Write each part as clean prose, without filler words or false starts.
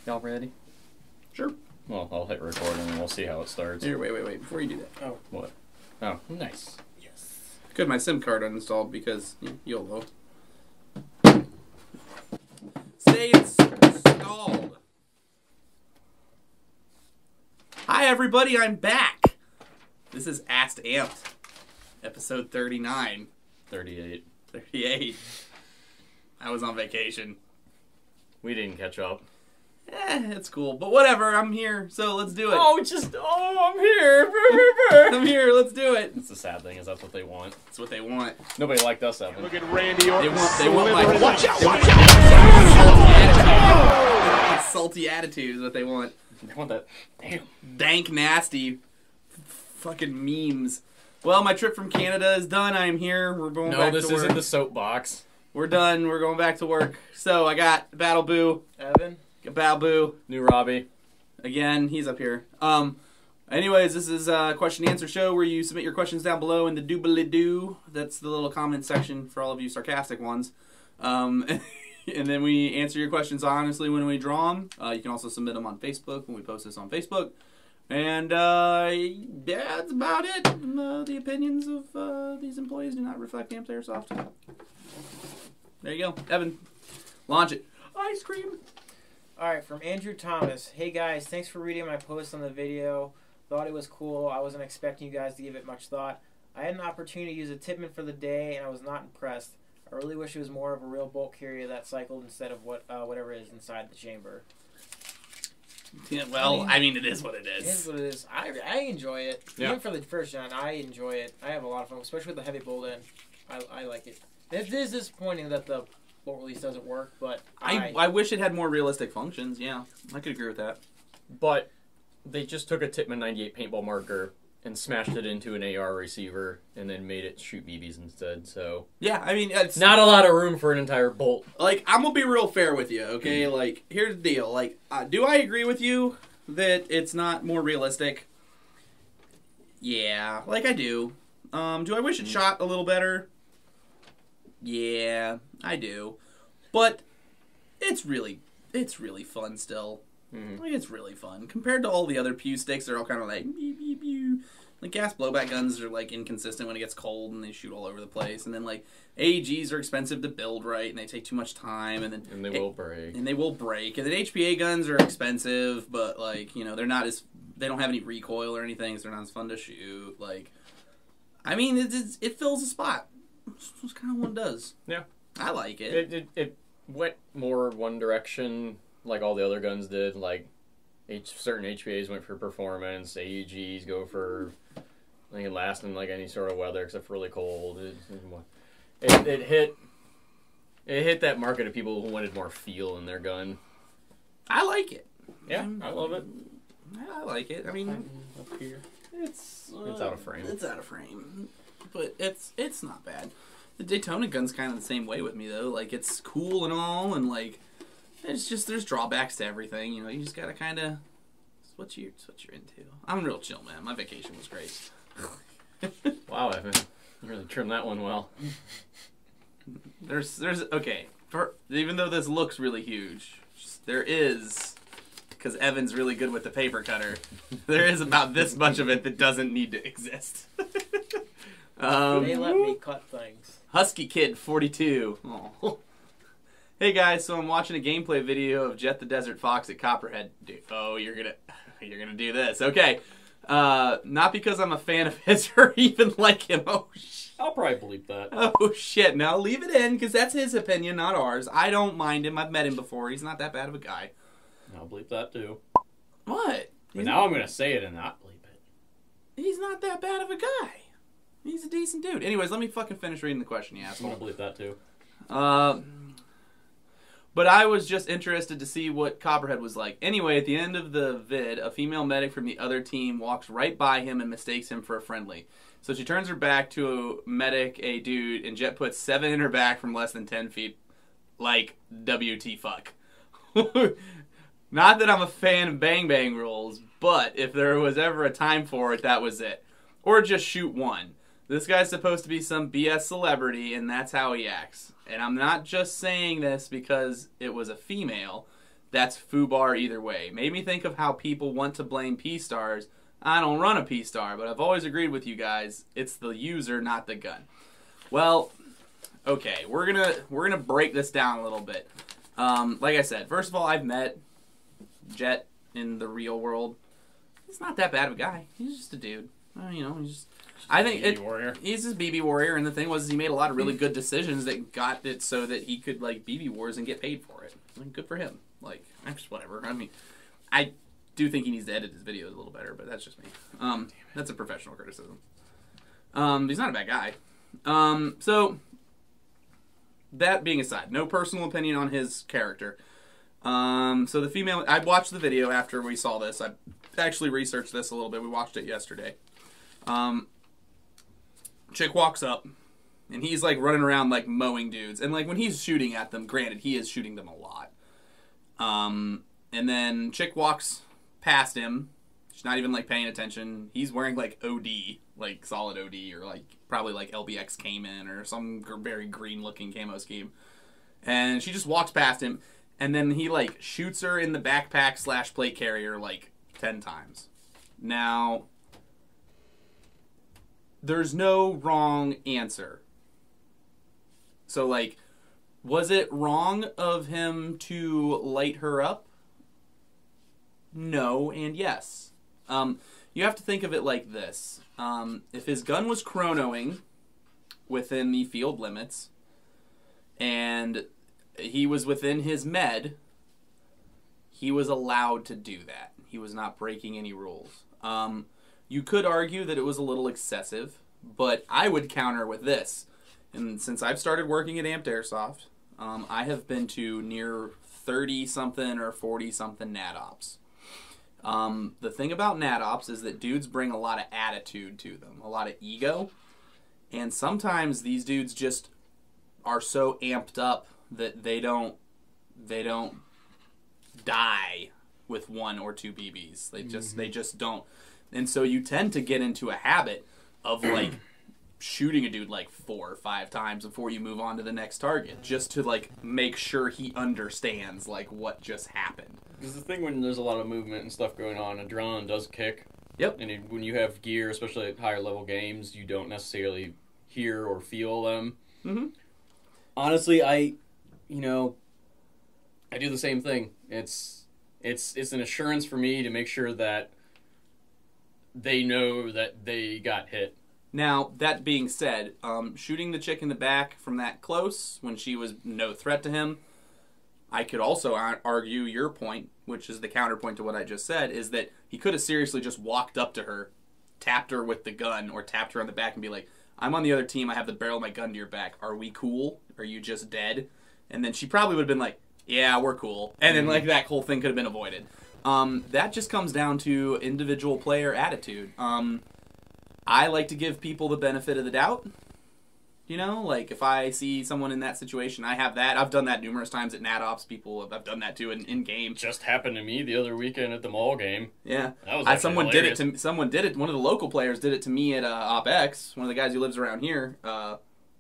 Y'all ready? Sure. Well, I'll hit record and then we'll see how it starts. Here, wait. Before you do that. Oh. What? Oh, nice. Yes. Good, my SIM card uninstalled because YOLO. Say it's installed. Hi, everybody. I'm back. This is Asked Amped, episode 39. 38. 38. I was on vacation. We didn't catch up. It's cool. But whatever, I'm here, so let's do it. I'm here. I'm here, let's do it. That's the sad thing, is that's what they want. That's what they want. Nobody liked us, Evan. Look at Randy Orton. They want my... Watch out! Salty attitude is what they want. They want that. Damn. Dank, nasty fucking memes. Well, my trip from Canada is done. I'm here. We're going back to work. No, this isn't the soapbox. We're done. We're going back to work. So I got Battle Boo. Evan. Battle Boo. New Robby. Again, he's up here. Anyways, this is a question and answer show where you submit your questions down below in the doobly-doo. That's the little comment section for all of you sarcastic ones. And then we answer your questions honestly when we draw them. You can also submit them on Facebook when we post this on Facebook. And, yeah, that's about it. The opinions of these employees do not reflect Airsoft. There you go. Evan, launch it. Ice cream. Alright, from Andrew Thomas. Hey guys, thanks for reading my post on the video. Thought it was cool. I wasn't expecting you guys to give it much thought. I had an opportunity to use a Tippmann for the day, and I was not impressed. I really wish it was more of a real bolt carrier that cycled instead of whatever is inside the chamber. Yeah, well, I mean, it is what it is. It is what it is. I enjoy it. Yeah. Even for the first gen, I enjoy it. I have a lot of fun, especially with the heavy bolt end. I like it. It is disappointing that the bolt release doesn't work, but I wish it had more realistic functions. Yeah, I could agree with that. But they just took a Tippmann 98 paintball marker and smashed it into an AR receiver and then made it shoot BBs instead, so... Yeah, I mean, it's... Not a lot of room for an entire bolt. Like, I'm gonna be real fair with you, okay? Like, here's the deal. Like, do I agree with you that it's not more realistic? Yeah, like I do. Do I wish it shot a little better? Yeah, I do. But it's really fun still. Mm-hmm. Like, it's really fun. Compared to all the other pew sticks, they're all kind of like, pew, pew, pew. Like, gas blowback guns are, like, inconsistent when it gets cold, and they shoot all over the place. And then, like, AEGs are expensive to build right, and they take too much time. And then they will break. And they will break. And then HPA guns are expensive, but, like, you know, they're not as... They don't have any recoil or anything, so they're not as fun to shoot. Like, I mean, it fills a spot. That's kind of what it does. Yeah. I like it. It went more one direction, like all the other guns did. Like, certain HPAs went for performance, AEGs go for, like, it last in, like, any sort of weather except for really cold. It hit that market of people who wanted more feel in their gun. I like it. Yeah, I love it. I like it. I mean, Up here. it's out of frame. It's out of frame, but it's not bad. The Daytona gun's kind of the same way with me though. Like, it's cool and all, and like there's drawbacks to everything. You know, you just gotta kind of it's what you're into. I'm real chill, man. My vacation was great. Wow, Evan, you really trimmed that one well. There's okay. Even though this looks really huge, there is. Because Evan's really good with the paper cutter. There is about this much of it that doesn't need to exist. they let me cut things. Husky Kid 42. Oh. Hey guys, so I'm watching a gameplay video of Jet the Desert Fox at Copperhead. Dude, oh, you're gonna do this. Okay. Not because I'm a fan of his or even like him. Oh shit. I'll probably bleep that. Oh shit. Now leave it in because that's his opinion, not ours. I don't mind him. I've met him before. He's not that bad of a guy. I'll bleep that too. What? But now I'm going to say it and not bleep it. He's not that bad of a guy. He's a decent dude. Anyways, let me fucking finish reading the question, you I'm asshole. going to bleep that too. But I was just interested to see what Copperhead was like. Anyway, at the end of the vid, a female medic from the other team walks right by him and mistakes him for a friendly. So she turns her back to a medic, a dude, and Jet puts 7 in her back from less than 10 feet. Like, WT fuck. Not that I'm a fan of bang bang rules, but if there was ever a time for it, that was it. Or just shoot one. This guy's supposed to be some BS celebrity, and that's how he acts. And I'm not just saying this because it was a female. That's foobar either way. Made me think of how people want to blame P-Stars. I don't run a P-Star, but I've always agreed with you guys. It's the user, not the gun. Well, okay, we're gonna break this down a little bit. Like I said, first of all, I've met Jet in the real world. He's not that bad of a guy. He's just a dude. You know, he's just I think he's just BB Warrior, and the thing was he made a lot of really good decisions that got it so that he could like BBwarz and get paid for it. I mean, good for him. Like, just whatever. I mean, I do think he needs to edit his videos a little better, but that's just me. That's a professional criticism. He's not a bad guy. So that being aside, no personal opinion on his character. So the female, I watched the video after we saw this. I actually researched this a little bit. We watched it yesterday. Chick walks up, and he's like running around like mowing dudes. And like when he's shooting at them, granted, he is shooting them a lot. And then Chick walks past him. She's not even like paying attention. He's wearing like OD, like solid OD, or like probably like LBX Cayman or some very green looking camo scheme. And she just walks past him, and then he like shoots her in the backpack / plate carrier like 10 times. Now, there's no wrong answer. So like, was it wrong of him to light her up? No and yes. You have to think of it like this. If his gun was chronoing within the field limits, and he was within his med, he was allowed to do that. He was not breaking any rules. You could argue that it was a little excessive, but I would counter with this. And since I've started working at ampedairsoft, I have been to near 30-something or 40-something NatOps. The thing about NatOps is that dudes bring a lot of attitude to them, a lot of ego, and sometimes these dudes just are so amped up that they don't die with 1 or 2 BBs. They just don't. And so you tend to get into a habit of like shooting a dude like 4 or 5 times before you move on to the next target, just to like make sure he understands like what just happened. Because the thing when there's a lot of movement and stuff going on, adrenaline does kick. Yep. And when you have gear, especially at higher level games, you don't necessarily hear or feel them. Mm-hmm. Honestly, I do the same thing. It's an assurance for me to make sure that they know that they got hit. Now, that being said, shooting the chick in the back from that close when she was no threat to him, I could also argue your point, which is the counterpoint to what I just said, is that he could have seriously just walked up to her, tapped her with the gun, or tapped her on the back and be like, I'm on the other team, I have the barrel of my gun to your back. Are we cool? Are you just dead? And then she probably would have been like, yeah, we're cool. And then like that whole thing could have been avoided. That just comes down to individual player attitude. I like to give people the benefit of the doubt. You know, like if I see someone in that situation, I have that. I've done that numerous times at NatOps. I've done that too in game. Just happened to me the other weekend at the mall game. Yeah, that was someone hilarious. did it to someone did it. One of the local players did it to me at OpX. One of the guys who lives around here.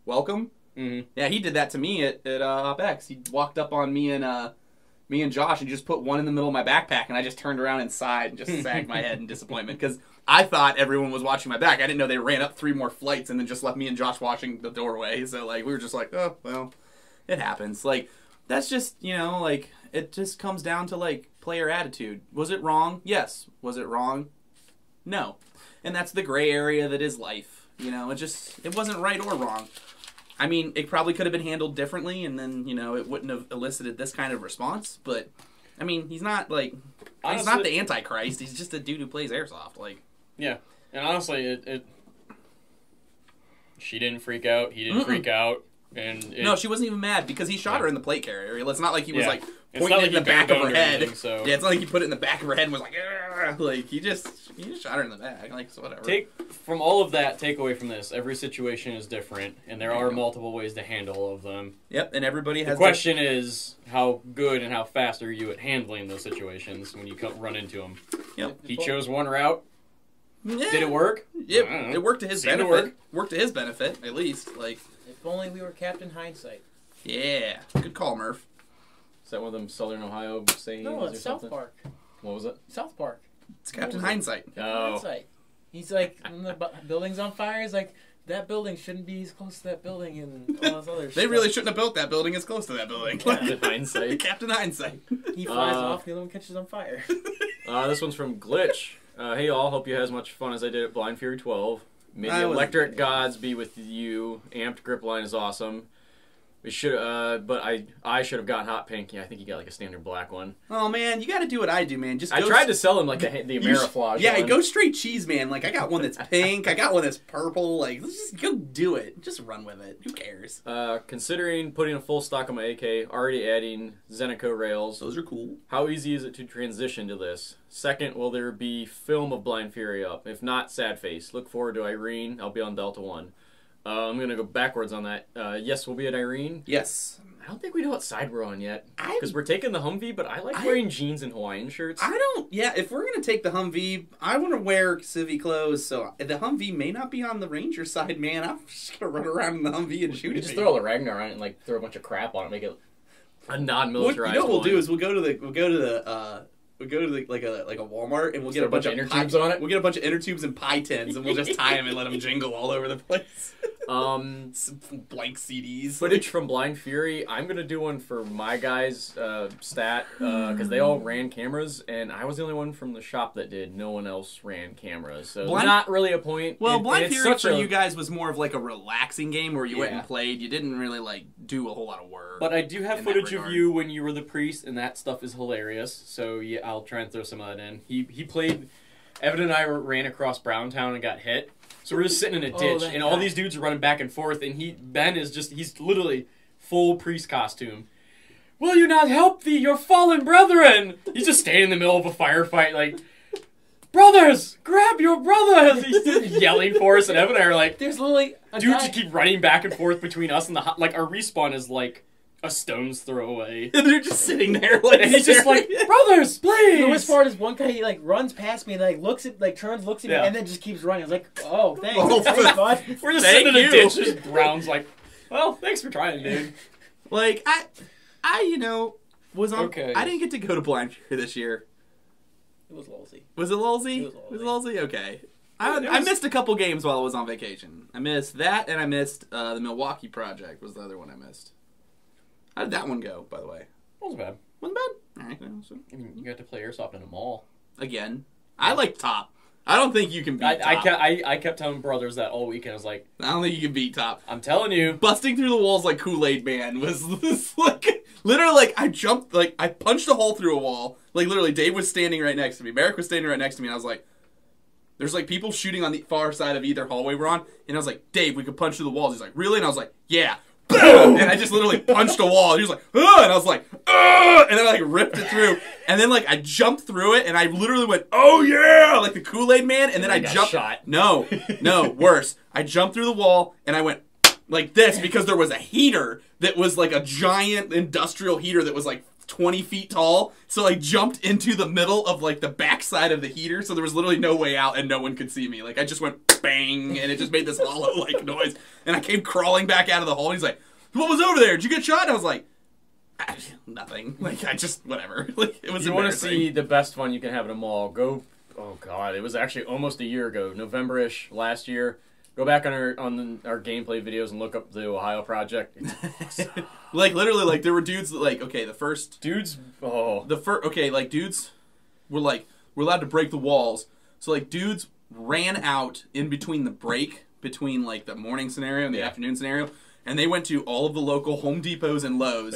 Welcome. Mm-hmm. Yeah, he did that to me at OpX. He walked up on me and Josh and just put one in the middle of my backpack, and I just turned around and sighed and just sagged my head in disappointment because I thought everyone was watching my back. I didn't know they ran up 3 more flights and then just left me and Josh watching the doorway. So like we were just like, oh well, it happens. Like that's just like it just comes down to like player attitude. Was it wrong? Yes. Was it wrong? No. And that's the gray area that is life. It wasn't right or wrong. I mean, it probably could have been handled differently, and then, it wouldn't have elicited this kind of response. But, I mean, he's not, like... Honestly, he's not the Antichrist. He's just a dude who plays Airsoft. Like, yeah. And honestly, she didn't freak out. He didn't freak out. And no, she wasn't even mad because he shot her in the plate carrier. It's not like he was, like, pointing like it in the back of her head. Anything, so. Yeah, it's not like he put it in the back of her head and was like, argh! Like, he just shot her in the back. Like, so whatever. From all of that, take away from this. Every situation is different, and there are multiple ways to handle all of them. Yep, and everybody has... The question is, how good and how fast are you at handling those situations when you run into them? Yep. He chose one route. Yeah. Did it work? It worked to his benefit. Worked to his benefit, at least. Like, if only we were Captain Hindsight. Yeah. Good call, Murph. Is that one of them Southern Ohio sayings No, or it's something? South Park. What was it? South Park. It's Captain Hindsight. Oh. Hindsight. He's like, when the building's on fire, he's like, that building shouldn't be as close to that building and all this other They stuff. really shouldn't have built that building as close to that building. Captain Hindsight. Captain Hindsight. He flies off, the other one catches on fire. This one's from Glitch. Hey y'all, hope you had as much fun as I did at Blind Fury 12. May I the was- electric gods be with you. Amped grip line is awesome. We should, but I should have gotten hot pink. Yeah, I think you got like a standard black one. Oh man, you got to do what I do, man. Just I go tried to sell him like the Ameriflage. Yeah, one. go straight cheese, man. Like I got one that's pink. I got one that's purple. Like let's just go do it. Just run with it. Who cares? Considering putting a full stock on my AK, already adding Zenico rails. Those are cool. How easy is it to transition to this? Second, will there be film of Blind Fury up? If not, sad face. Look forward to Irene. I'll be on Delta 1. I'm going to go backwards on that. Yes, we'll be at Irene. Yes. I don't think we know what side we're on yet. Because we're taking the Humvee, but I like wearing jeans and Hawaiian shirts. Yeah, if we're going to take the Humvee, I want to wear civvy clothes, so the Humvee may not be on the Ranger side, man. I'm just going to run around in the Humvee and shoot We it. just throw the Ragnar on it and like throw a bunch of crap on it, make it a non-militarized You know what we'll one. do is we'll go to like a Walmart and we'll get a bunch of inner tubes on it. We'll get a bunch of inner tubes and pie tins and we'll just tie them and let them jingle all over the place. Some blank CDs. Footage from Blind Fury. I'm going to do one for my guys' stat because they all ran cameras, and I was the only one from the shop that did. No one else ran cameras, so not really a point. Well, Blind and Fury for you guys was more of like a relaxing game where you went and Yeah. played. You didn't really like do a whole lot of work. But I do have in that footage of regard. you when you were the priest, and that stuff is hilarious. So yeah, I'll try and throw some of that in. He played. Evan and I ran across Browntown and got hit. So we're just sitting in a ditch, and all these dudes are running back and forth, and Ben is he's literally full priest costume. Will you not help your fallen brethren? He's just standing in the middle of a firefight, like, brothers, grab your brothers! He's just yelling for us, and Evan and I are like, There's literally a dudes guy. just keep running back and forth between us and like, our respawn is like a stone's throw away. And they're just sitting there like, And he's just like, brothers, please! The worst part is one guy, he like runs past me, like looks at, like turns, looks at me, Yeah. and then just keeps running. I was like, oh, thanks, Oh, thanks, bud. We're just Thank sitting in a you. ditch, just Brown's like, well, thanks for trying, dude. like I was on. Okay. I didn't get to go to Blind Fury this year. It was lolsy. Was it Lulzy? It was Lulzy? Okay. It I was- missed a couple games while I was on vacation. I missed that, and I missed the Milwaukee Project was the other one I missed. How did that one go, by the way? Wasn't bad. Wasn't bad. All right. Well, so, I mean, you got to play Airsoft in a mall. again, I like Top. I don't think you can beat Top. I kept telling brothers that all weekend. I was like, I don't think you can beat Top. I'm telling you. Busting through the walls like Kool-Aid Man was like literally like I jumped, like I punched a hole through a wall. Like literally Dave was standing right next to me. Merrick was standing right next to me, and I was like, there's like people shooting on the far side of either hallway we're on, and I was like, Dave, we could punch through the walls. He's like, really? And I was like, yeah. Boom! And I just literally punched a wall. He was like, ugh! And I was like, ugh! And then I like ripped it through. And then like I jumped through it, and I literally went, oh yeah! Like the Kool-Aid Man. And then I got jumped. shot. No, worse. I jumped through the wall, and I went like this because there was a heater that was like a giant industrial heater that was like 20 feet tall. So I jumped into the middle of like the backside of the heater, so there was literally no way out and no one could see me. Like I just went bang, and it just made this hollow like noise. And I came crawling back out of the hole, and he's like, what was over there? Did you get shot? And I was like, nothing. Like I just, whatever. Like it was You want to embarrassing. see the best fun you can have at a mall? Go. Oh God, it was actually almost a year ago, November-ish last year. Go back on our gameplay videos and look up the Ohio Project. It's awesome. Like literally, like there were dudes that like, okay, dudes. like dudes were like, we're allowed to break the walls. So like dudes ran out in between the break between like the morning scenario and the afternoon scenario, and they went to all of the local Home Depots and Lowe's.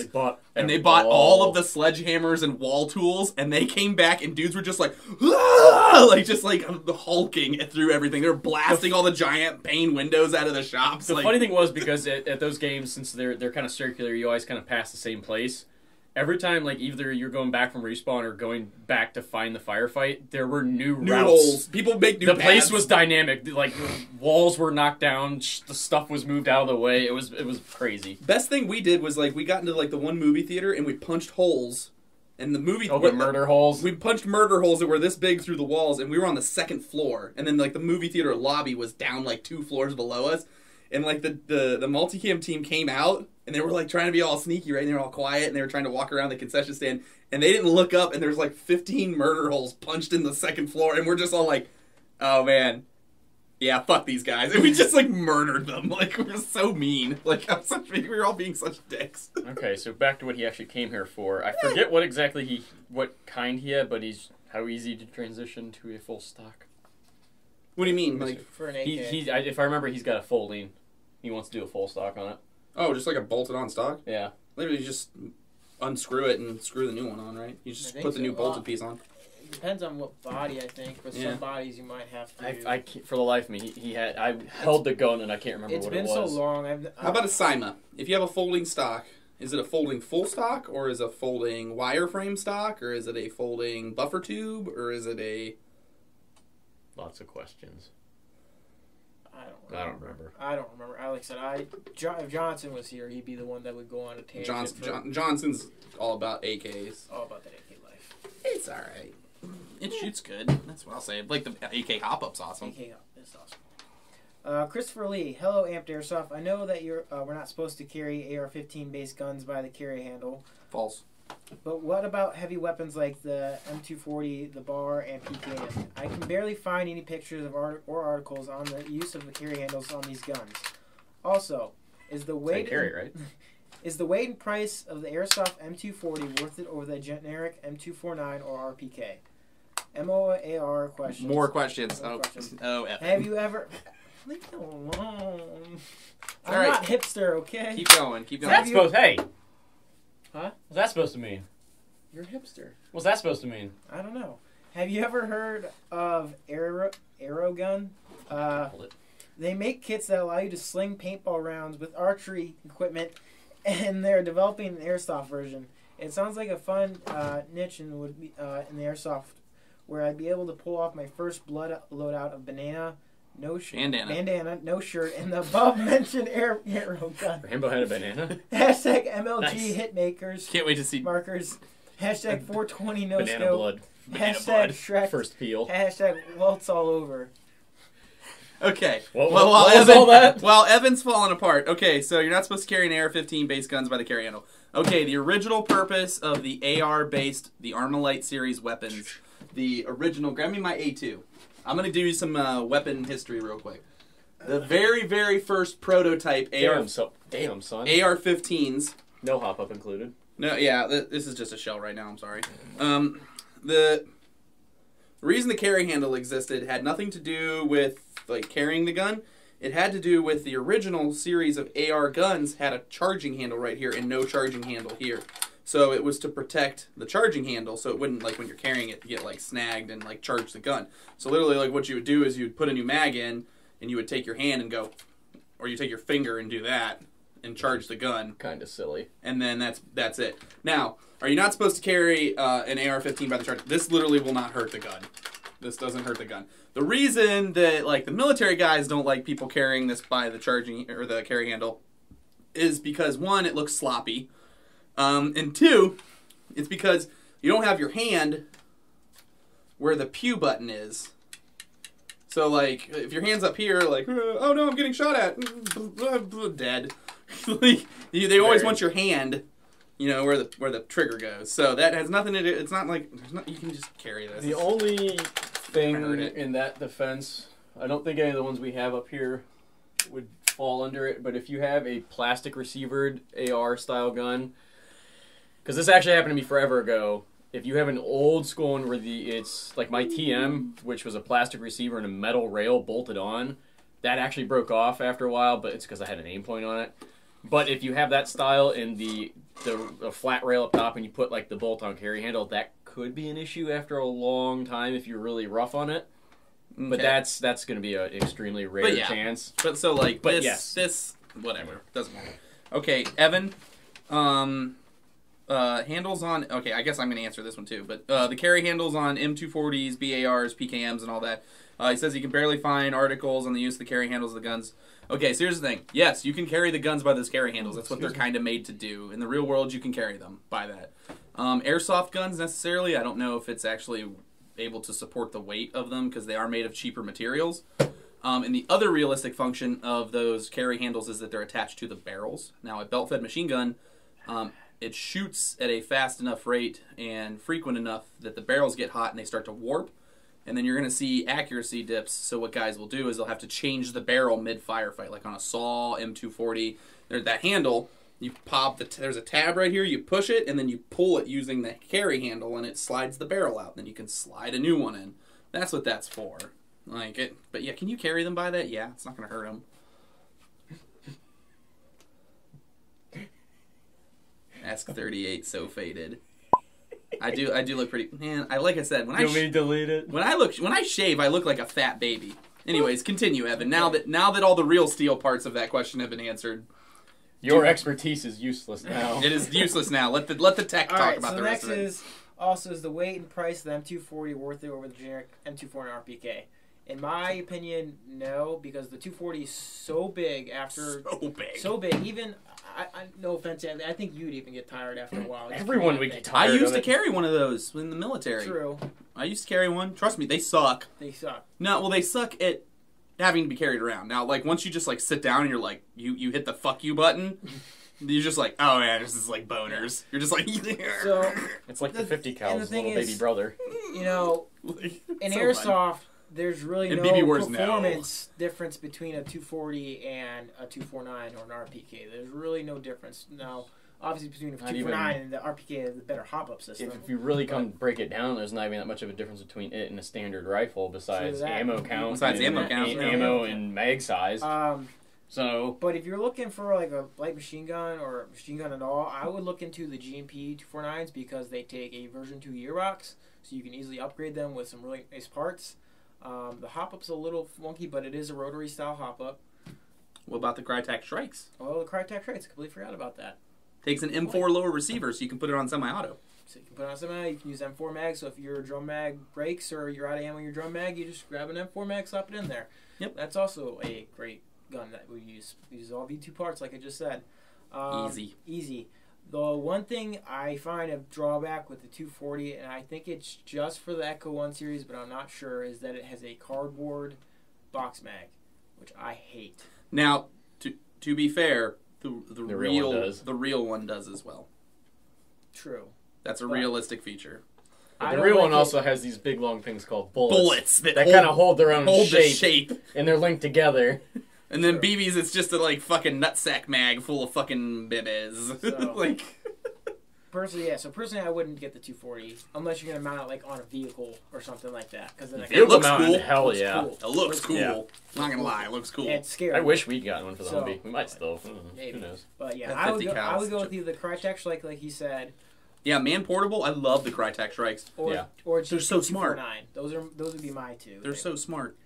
They bought all of the sledgehammers and wall tools, and they came back, and dudes were just like, ah! Like just like hulking through everything. They were blasting all the giant pane windows out of the shops. The like, funny thing was, because at those games, since they're kind of circular, you always kind of pass the same place. Every time, like, either you're going back from respawn or going back to find the firefight, there were new routes. holes. People make new The paths. place was dynamic. Like, walls were knocked down, the stuff was moved out of the way. It was crazy. Best thing we did was like we got into like the one movie theater and we punched holes, and the movie Oh, the murder holes. we punched murder holes that were this big through the walls, and we were on the second floor, and then like the movie theater lobby was down like 2 floors below us, and like the multicam team came out and they were like trying to be all sneaky, right? And they were all quiet, and they were trying to walk around the concession stand, and they didn't look up, and there's like 15 murder holes punched in the second floor, and we're just all like, oh man, yeah, fuck these guys, and we just like murdered them. Like we were so mean. Like we were all being such dicks. Okay, so back to what he actually came here for. I forget what kind he had, but how easy to transition to a full stock. What do you mean? Like For an AK. If I remember, he's got a folding. He wants to do a full stock on it. oh, just like a bolted on stock? Yeah. Literally, you just unscrew it and screw the new one on, right? You just put the new bolted piece on. It depends on what body, I think. With some bodies, you might have to. For the life of me, I held the gun and I can't remember what it was. It's been so long. How about a Sima? If you have a folding stock, is it a folding full stock, or is it a folding wireframe stock, or is it a folding buffer tube, or is it a... Lots of questions. I don't remember. Like I said, if Johnson was here, he'd be the one that would go on a tangent. Johnson's all about AKs. All about that AK life. It's alright. It shoots good. That's what I'll say. Like, the AK hop-up's awesome. AK hop is awesome. Christopher Lee, hello Amped Airsoft. I know that we're not supposed to carry AR-15 based guns by the carry handle. False. But what about heavy weapons like the M240, the bar, and PKM? I can barely find any pictures or articles on the use of the carry handles on these guns. Also, is the weight is the weight and price of the Airsoft M240 worth it over the generic M249 or RPK? MOAR questions. More questions. Have you ever... Leave me alone. I'm right. not hipster, okay? Keep going. Hey! Huh? What's that supposed to mean? You're a hipster. What's that supposed to mean? I don't know. Have you ever heard of Aerogun? They make kits that allow you to sling paintball rounds with archery equipment, and they're developing an airsoft version. It sounds like a fun niche in the airsoft, where I'd be able to pull off my first blood loadout of bandana, no shirt, and the above-mentioned arrow gun. Rambo had a banana? Hashtag MLG Nice. Hitmakers. Can't wait to see markers. Hashtag 420 no banana scope. blood. Hashtag Shrek. First peel. Hashtag welts all over. Okay. What was all that? While Evan's falling apart. Okay, so you're not supposed to carry an AR-15 base guns by the carry handle. Okay, the original purpose of the AR-based, the Armalite series weapons, the original... Grab me my A2. I'm going to do some weapon history real quick. The very, very first prototype Damn, son. AR-15s. No hop-up included. No, yeah, this is just a shell right now, I'm sorry. The reason the carry handle existed had nothing to do with like carrying the gun. It had to do with the original series of AR guns had a charging handle right here and no charging handle here. So it was to protect the charging handle so it wouldn't, like when you're carrying it, get like snagged and like charge the gun. So literally like what you would do is you'd put a new mag in and you would take your hand and go, or you take your finger and do that and charge the gun. Kind of silly. And then that's it. Now, are you not supposed to carry an AR-15 by the charge? This literally will not hurt the gun. This doesn't hurt the gun. The reason that like the military guys don't like people carrying this by the charging or the carry handle is because one, it looks sloppy. And two, it's because you don't have your hand where the pew button is. So, like, if your hand's up here, like, oh no, I'm getting shot at, dead. Like, they always want your hand, you know, where the trigger goes. So that has nothing to do. It's not like you can just carry this. The only thing in that defense, I don't think any of the ones we have up here would fall under it. But if you have a plastic receivered AR style gun. Because this actually happened to me forever ago. If you have an old school one where it's like my TM, which was a plastic receiver and a metal rail bolted on, that actually broke off after a while, but it's because I had an aim point on it. But if you have that style and the flat rail up top and you put like the bolt-on carry handle, that could be an issue after a long time if you're really rough on it. Okay. But that's going to be an extremely rare chance. But so like yes. this whatever doesn't matter. Okay, Evan. Handles on... Okay, I guess I'm going to answer this one too. But the carry handles on M240s, BARs, PKMs, and all that. He says he can barely find articles on the use of the carry handles of the guns. Okay, so here's the thing. Yes, you can carry the guns by those carry handles. That's what they're kind of made to do. In the real world, you can carry them by that. Airsoft guns, necessarily, I don't know if it's actually able to support the weight of them because they are made of cheaper materials. And the other realistic function of those carry handles is that they're attached to the barrels. Now, a belt-fed machine gun, it shoots at a fast enough rate and frequent enough that the barrels get hot and they start to warp. And then you're going to see accuracy dips. So what guys will do is they'll have to change the barrel mid-firefight. Like on a SAW, M240, there's that handle. You pop there's a tab right here. You push it, and then you pull it using the carry handle, and it slides the barrel out. Then you can slide a new one in. That's what that's for. Like it, but yeah, can you carry them by that? Yeah, it's not going to hurt them. Ask 38, so faded. I do look pretty. Man, like I said, when Do you want me to delete it? when I shave, I look like a fat baby. Anyways, continue, Evan. Now that all the real steel parts of that question have been answered. Your expertise is useless now. It is useless now. Let the tech talk about the rest of it. Is the weight and price of the M240 worth it over the generic M240 and RPK? In my opinion, no, because the 240 is so big after... So big. Even, no offense, I think you'd even get tired after a while. Everyone would get tired. I used to carry one of those in the military. True. I used to carry one. Trust me, they suck. They suck. No, well, they suck at having to be carried around. Now, like, once you just, like, sit down and you're like, you hit the fuck you button, you're just like, oh, man, this is like boners. You're just like... So, it's like the 50 cal's little baby brother. You know, in so Airsoft... fun. There's really no BBwarz, performance difference between a 240 and a 249 or an RPK. There's really no difference. Now, obviously, between a 249 and the RPK, the better hop-up system. If you really break it down, there's not even that much of a difference between it and a standard rifle besides ammo count. Ammo and mag size. But if you're looking for like a light machine gun or machine gun at all, I would look into the GMP 249s because they take a version 2 gearbox, so you can easily upgrade them with some really nice parts. The hop-up's a little funky, but it is a rotary-style hop-up. What about the Crytek Strikes? Oh, the Crytek Strikes. Completely forgot about that. Takes an M4 lower receiver, so you can put it on semi-auto. So you can put it on semi-auto. You can use M4 mag, so if your drum mag breaks or you're out of ammo in your drum mag, you just grab an M4 mag, slap it in there. Yep. That's also a great gun that we use. We use all V2 parts, like I just said. Easy. The one thing I find a drawback with the 240, and I think it's just for the Echo 1 series, but I'm not sure, is that it has a cardboard box mag, which I hate. Now, to be fair, the real one does as well. True. That's a realistic feature. The real one also has these big long things called bullets. That kind of hold their own shape. And they're linked together. And then BB's, it's just a like fucking nutsack mag full of fucking bibbies. So, like, personally, yeah. So personally, I wouldn't get the 240 unless you're gonna mount it like on a vehicle or something like that. Because it looks cool. Hell yeah, it looks cool. Yeah. Not gonna lie, it looks cool. And it's scary. I wish we'd gotten one for the Humvee. We might still. Maybe. Who knows? But yeah, I would go with either the Crytek, like he said. Yeah, man portable. I love the Crytek Strikes. Or they're so smart. Those would be my two. They're so smart.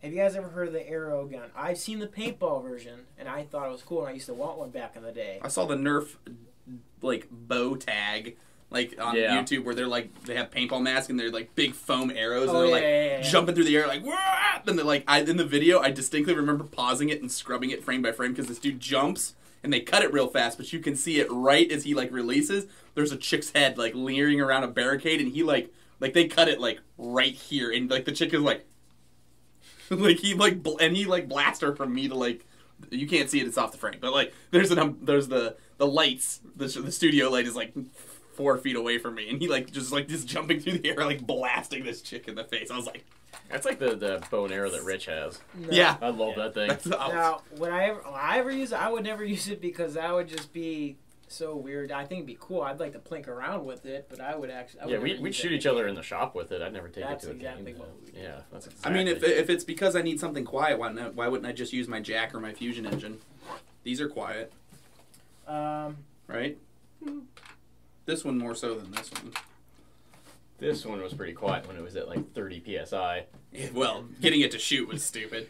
Have you guys ever heard of the Aero gun? I've seen the paintball version, and I thought it was cool, and I used to want one back in the day. I saw the Nerf, like, bow tag, like, on YouTube, where they're, like, they have paintball masks, and they're, like, big foam arrows, and they're, jumping through the air, like, wah! And they're, like, in the video, I distinctly remember pausing it and scrubbing it frame by frame, because this dude jumps, and they cut it real fast, but you can see it right as he, like, releases. There's a chick's head, like, leering around a barricade, and he, like, they cut it, like, right here, and, like, the chick is, like, like he blasts her from me to like, you can't see it, it's off the frame, but like there's the lights, the studio light is like 4 feet away from me, and he just jumping through the air, like blasting this chick in the face. I was like, that's like the bow and arrow that Rich has. No. Yeah, I love that thing. Now, would I ever use it? I would never use it because that would just be so weird. I think it'd be cool. I'd like to plink around with it, but I would actually. We'd shoot each other in the shop with it. I'd never take it to a game. What we do. Yeah, that's exactly. I mean, if it's because I need something quiet, why wouldn't I just use my jack or my fusion engine? These are quiet. Right? This one more so than this one. This one was pretty quiet when it was at like 30 psi. Well, getting it to shoot was stupid.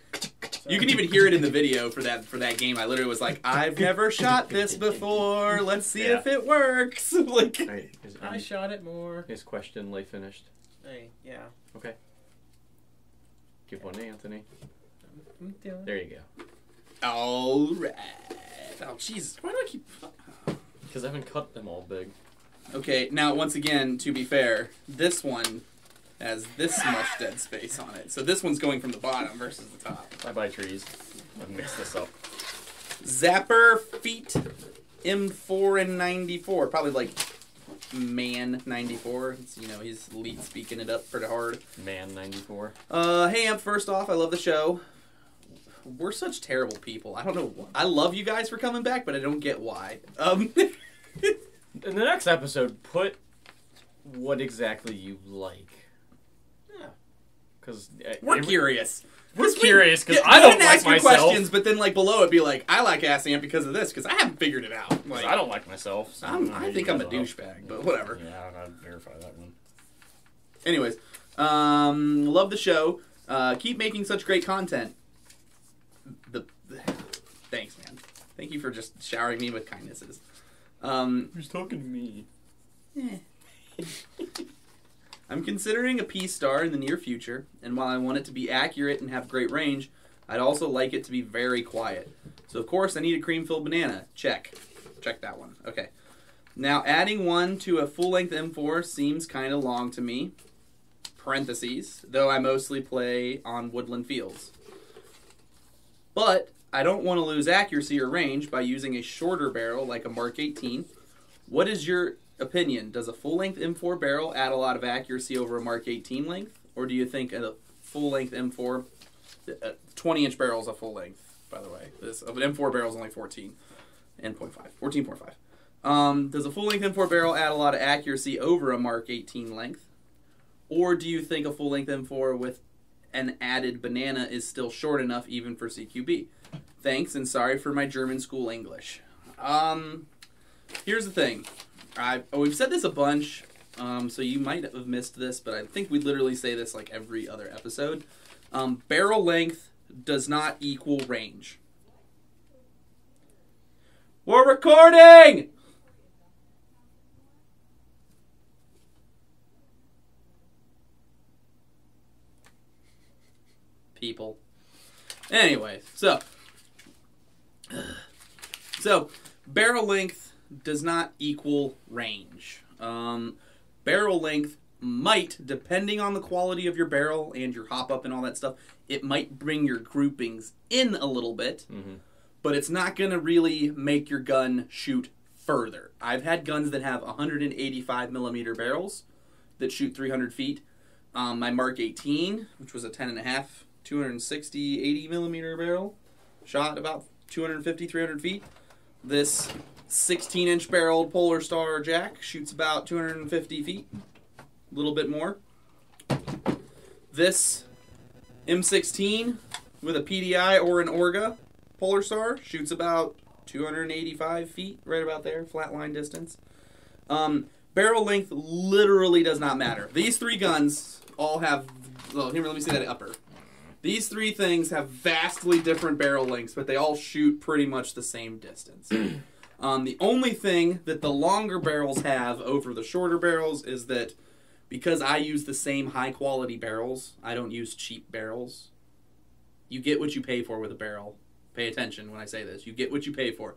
You can even hear it in the video for that game. I literally was like, I've never shot this before. Let's see if it works. Like, I shot it more. His question lay finished. Hey, yeah. Okay. Give one to Anthony. There you go. All right. Oh, Jesus. Why do I keep... Because I haven't cut them all big. Okay, now, once again, to be fair, this one has this much dead space on it. So this one's going from the bottom versus the top. Bye-bye trees. I've mixed this up. Zapper Feet M4 and 94. Probably like Man 94. It's, you know, he's elite speaking it up pretty hard. Man 94. Hey Amp, first off, I love the show. We're such terrible people. I don't know why. I love you guys for coming back, but I don't get why. In the next episode, put what exactly you like. Yeah. Because we're curious. We're curious because I don't like ask your myself. questions, but then like below it'd be like, I like Ass Amp because of this, because I haven't figured it out. Like, I don't like myself. So I think I'm a douchebag, but whatever. Yeah, I'll verify that one. Anyways, love the show. Keep making such great content. Thanks, man. Thank you for just showering me with kindnesses. Who's talking to me? I'm considering a P-Star in the near future, and while I want it to be accurate and have great range, I'd also like it to be very quiet. So of course I need a cream-filled banana. Check. Check that one. Okay. Now adding one to a full-length M4 seems kind of long to me. Parentheses, though I mostly play on woodland fields. But I don't want to lose accuracy or range by using a shorter barrel like a Mark 18. What is your opinion? Does a full-length M4 barrel add a lot of accuracy over a Mark 18 length? Or do you think a full-length M4, 20-inch barrel is a full length, by the way. This an M4 barrel is only 14.5. Does a full-length M4 barrel add a lot of accuracy over a Mark 18 length? Or do you think a full-length M4 with an added banana is still short enough even for CQB? Thanks, and sorry for my German school English. Here's the thing. We've said this a bunch, so you might have missed this, but I think we literally say this like every other episode. Barrel length does not equal range. We're recording! People. Anyway, so barrel length does not equal range. Barrel length might, depending on the quality of your barrel and your hop up and all that stuff, it might bring your groupings in a little bit, but it's not going to really make your gun shoot further. I've had guns that have 185 millimeter barrels that shoot 300 feet. My Mark 18, which was a 10.5, 260, 80 millimeter barrel, shot about 250, 300 feet. This 16-inch barreled Polar Star Jack shoots about 250 feet, a little bit more. This M16 with a PDI or an Orga Polar Star shoots about 285 feet, right about there, flat line distance. Barrel length literally does not matter. These three guns all have, well, here, let me see that upper. These three things have vastly different barrel lengths, but they all shoot pretty much the same distance. The only thing that the longer barrels have over the shorter barrels is that because I use the same high-quality barrels, I don't use cheap barrels. You get what you pay for with a barrel. Pay attention when I say this. You get what you pay for.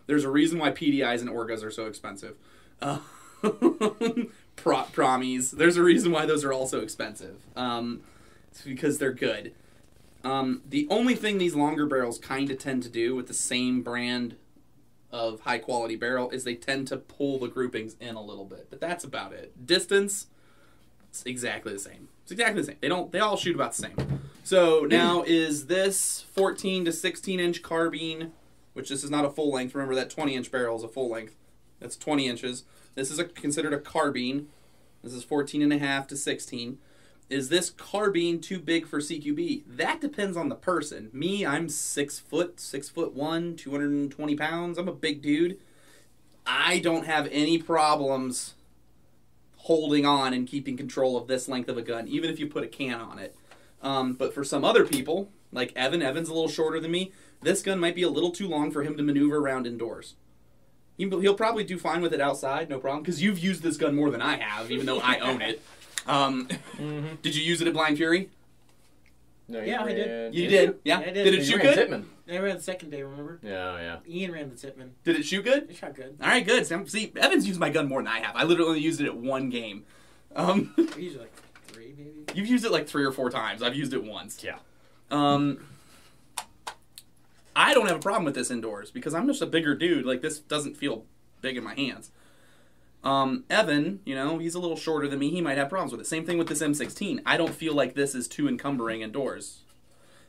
There's a reason why PDIs and Orgas are so expensive. Promies. There's a reason why those are also expensive. It's because they're good. The only thing these longer barrels kind of tend to do with the same brand of high quality barrel is they tend to pull the groupings in a little bit, but that's about it. Distance, it's exactly the same. It's exactly the same. They all shoot about the same. So now is this 14 to 16 inch carbine, which this is not a full length. Remember that 20-inch barrel is a full length. That's 20 inches. This is considered a carbine. This is 14.5 to 16. Is this carbine too big for CQB? That depends on the person. Me, I'm 6 foot, 6'1", 220 pounds. I'm a big dude. I don't have any problems holding on and keeping control of this length of a gun, even if you put a can on it. But for some other people, like Evan's a little shorter than me, this gun might be a little too long for him to maneuver around indoors. He'll probably do fine with it outside, no problem, because you've used this gun more than I have, even though I own it. Did you use it at Blind Fury? No, Yeah, I did. You did? Yeah? Yeah, I did. Did it shoot good? Titman. I ran the second day, remember? Yeah. Ian ran the Titman. Did it shoot good? It shot good. All right, good. See, Evan's used my gun more than I have. I literally only used it at one game. We usually like 3, maybe. used it like 3 or 4 times. I've used it once. Yeah. I don't have a problem with this indoors because I'm just a bigger dude. Like, this doesn't feel big in my hands. Evan, you know, he's a little shorter than me. He might have problems with it. Same thing with this M16. I don't feel like this is too encumbering indoors.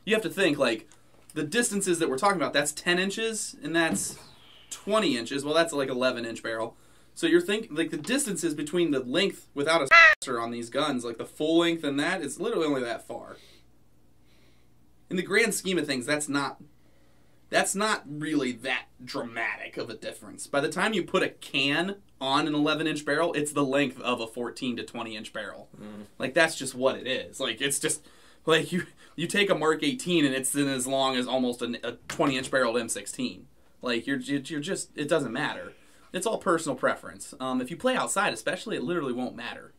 You have to think, like, the distances that we're talking about, that's 10 inches and that's 20 inches. Well, that's like 11-inch barrel. So you're thinking, like, the distances between the length without a on these guns, like the full length and that, is literally only that far. In the grand scheme of things, that's not really that dramatic of a difference. By the time you put a can on an 11-inch barrel, it's the length of a 14 to 20-inch barrel. Like, that's just what it is. Like, it's just, like, you take a Mark 18 and it's as long as almost a 20-inch barreled M16. Like, you're just, it doesn't matter. It's all personal preference. If you play outside especially, it literally won't matter.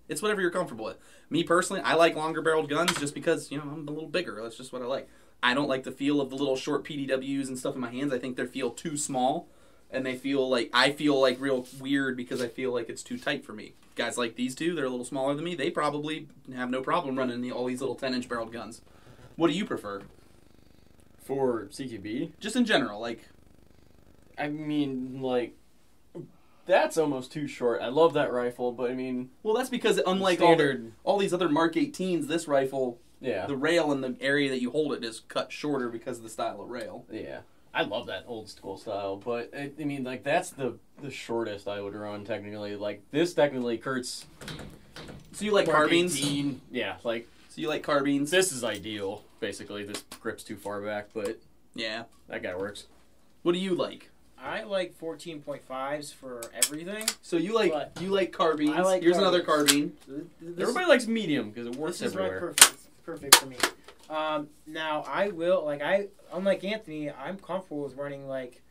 It's whatever you're comfortable with. Me personally, I like longer barreled guns just because, you know, I'm a little bigger. That's just what I like. I don't like the feel of the little short PDWs and stuff in my hands. I think they feel too small, and I feel like real weird because I feel like it's too tight for me. Guys like these two, they're a little smaller than me. They probably have no problem running all these little 10-inch barreled guns. What do you prefer? For CQB? Just in general, like... I mean, like, that's almost too short. I love that rifle, but I mean... Well, that's because unlike all these other Mark 18s, this rifle, the rail and the area that you hold it is cut shorter because of the style of rail. Yeah. I love that old school style, but, I mean, like, that's the shortest I would run, technically. Like, this technically Kurt's... So you like Mark carbines? 18, yeah, like... So you like carbines? This is ideal, basically. This grip's too far back, but... Yeah. That guy works. What do you like? I like 14.5s for everything. So you like carbines. I like Here's carbines. another carbine. Everybody likes medium because it works this everywhere. This is perfect for me. Now I will unlike Anthony, I'm comfortable with running like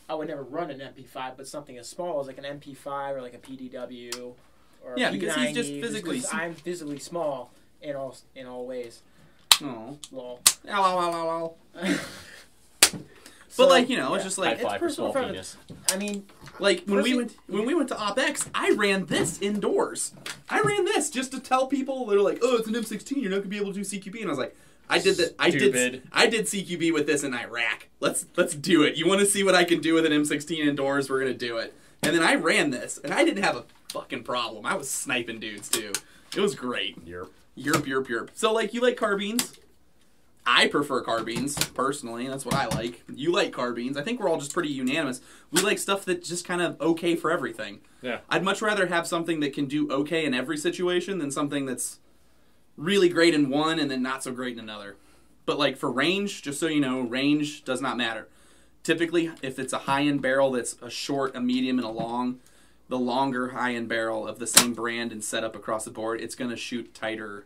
I would never run an MP5, but something as small as like an MP5 or like a PDW or a P90, because he's just physically. I'm physically small in all ways. Oh, lol. Ow. So, but like, you know, it's just like high five for small penis. I mean, like when we went to OpX, I ran this indoors. I ran this just to tell people they're like, "Oh, it's an M16. You're not gonna be able to do CQB." And I was like, "I did that. I did CQB with this in Iraq. Let's do it. You want to see what I can do with an M16 indoors? We're gonna do it." And then I ran this, and I didn't have a fucking problem. I was sniping dudes too. It was great. Yerp. So like, you like carbines? I prefer carbines, personally. That's what I like. You like carbines. I think we're all just pretty unanimous. We like stuff that's just kind of okay for everything. Yeah. I'd much rather have something that can do okay in every situation than something that's really great in one and then not so great in another. But like for range, just so you know, range does not matter. Typically, if it's a high-end barrel that's a short, a medium, and a long, the longer high-end barrel of the same brand and setup across the board, it's going to shoot tighter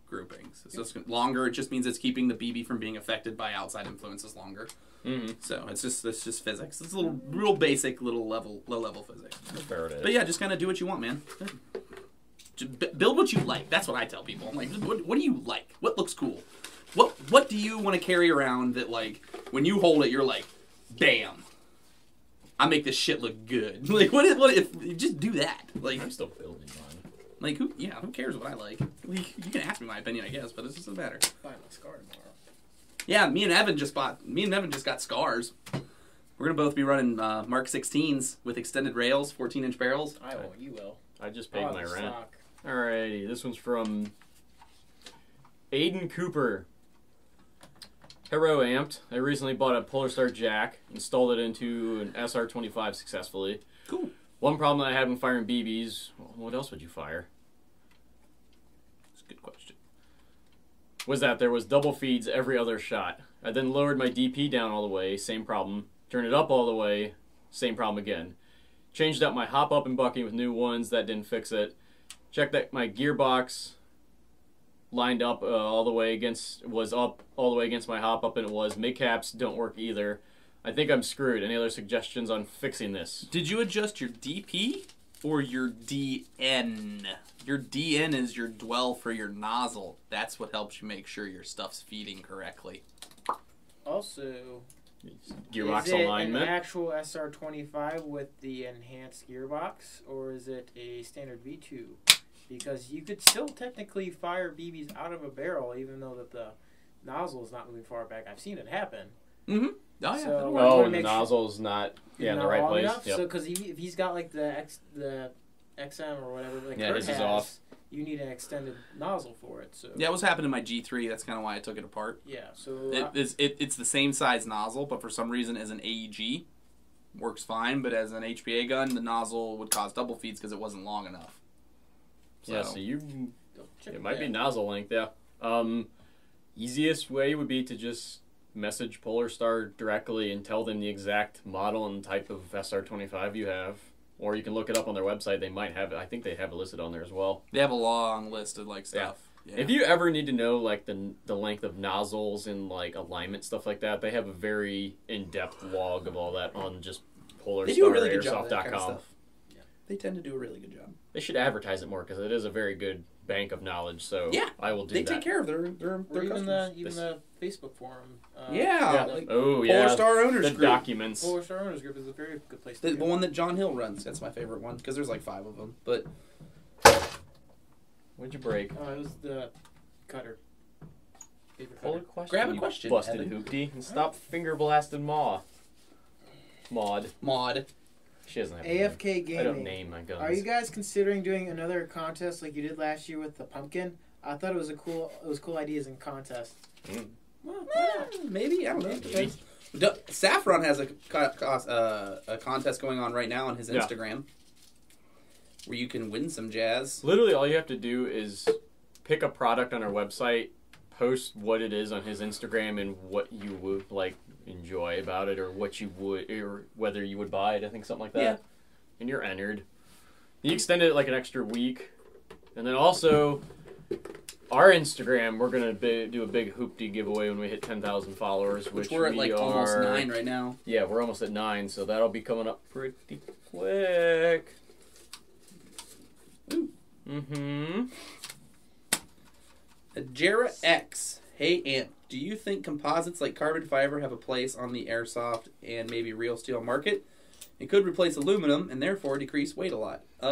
groupings. So it's longer. It just means it's keeping the BB from being affected by outside influences longer. So it's just physics. It's a little real basic low level physics. There it is. But yeah, just kind of do what you want, man. Build what you like. That's what I tell people. I'm like, what do you like? What looks cool? What do you want to carry around that like when you hold it you're like, bam, I make this shit look good. Like what if just do that? Like I'm still building mine. Like, who cares what I like? You can ask me my opinion, I guess, but this doesn't matter. buy my scar tomorrow. Yeah, me and Evan just got scars. We're going to both be running Mark 16s with extended rails, 14-inch barrels. I won't, you will. I just paid my rent. Sock. Alrighty, this one's from Aiden Cooper. Hero amped. I recently bought a Polar Star jack, installed it into an SR25 successfully. Cool. One problem that I had when firing BBs, what else would you fire? That's a good question. Was that there was double feeds every other shot. I then lowered my DP down all the way, same problem. Turned it up all the way, same problem again. Changed out my hop up and bucking with new ones, that didn't fix it. Checked that my gearbox lined up all the way against my hop up, and it was. Mid caps don't work either. I think I'm screwed. Any other suggestions on fixing this? Did you adjust your DP or your DN? Your DN is your dwell for your nozzle. That's what helps you make sure your stuff's feeding correctly. Also, Gearbox is it alignment. an actual SR25 with the enhanced gearbox, or is it a standard V2? because you could still technically fire BBs out of a barrel, even though that the nozzle is not moving far back. I've seen it happen. Mm-hmm. Oh yeah. So, the nozzle's not in the right place. Yep. So because if he's got like the XM or whatever, like Kurt has, off. You need an extended nozzle for it. So yeah, it was happening in my G3. That's kind of why I took it apart. Yeah. So it's the same size nozzle, but for some reason, as an AEG, works fine. But as an HPA gun, the nozzle would cause double feeds because it wasn't long enough. So, yeah. So it might be nozzle length. Yeah. Easiest way would be to just message Polarstar directly and tell them the exact model and type of SR25 you have. Or you can look it up on their website. They might have it. I think they have it listed on there as well. They have a long list of like stuff. Yeah. If you ever need to know like the length of nozzles and like alignment stuff like that, they have a very in-depth log of all that on just PolarstarAirsoft.com. Kind of stuff. Yeah. They tend to do a really good job. They should advertise it more because it is a very good bank of knowledge. So yeah, I will do that. They take care of their even customers. the Facebook forum. Like Polarstar Owners the Group. Documents. Polarstar Owners Group is a very good place. The one that John Hill runs. That's my favorite one because there's like 5 of them. But what'd you break? Oh, it was the cutter. Grab a question. Busted hoopty and stop finger blasting Maud. She doesn't have AFK Gaming. I don't name my guns. Are you guys considering doing another contest like you did last year with the pumpkin? I thought it was cool ideas in contest. Well, maybe I don't know. Saffron has a contest going on right now on his Instagram where you can win some jazz. Literally, all you have to do is pick a product on our website, post what it is on his Instagram, and what you would like enjoy about it, or what you would, or whether you would buy it. I think something like that. Yeah. And you're entered. You extend it like an extra week, and then also our Instagram, we're gonna do a big hoopty giveaway when we hit 10,000 followers, which we're at like almost 9 right now. Yeah, we're almost at 9, so that'll be coming up pretty quick. Ooh. Mm-hmm. Jera X. Hey, Ant, do you think composites like carbon fiber have a place on the airsoft and maybe real steel market? It could replace aluminum and therefore decrease weight a lot. It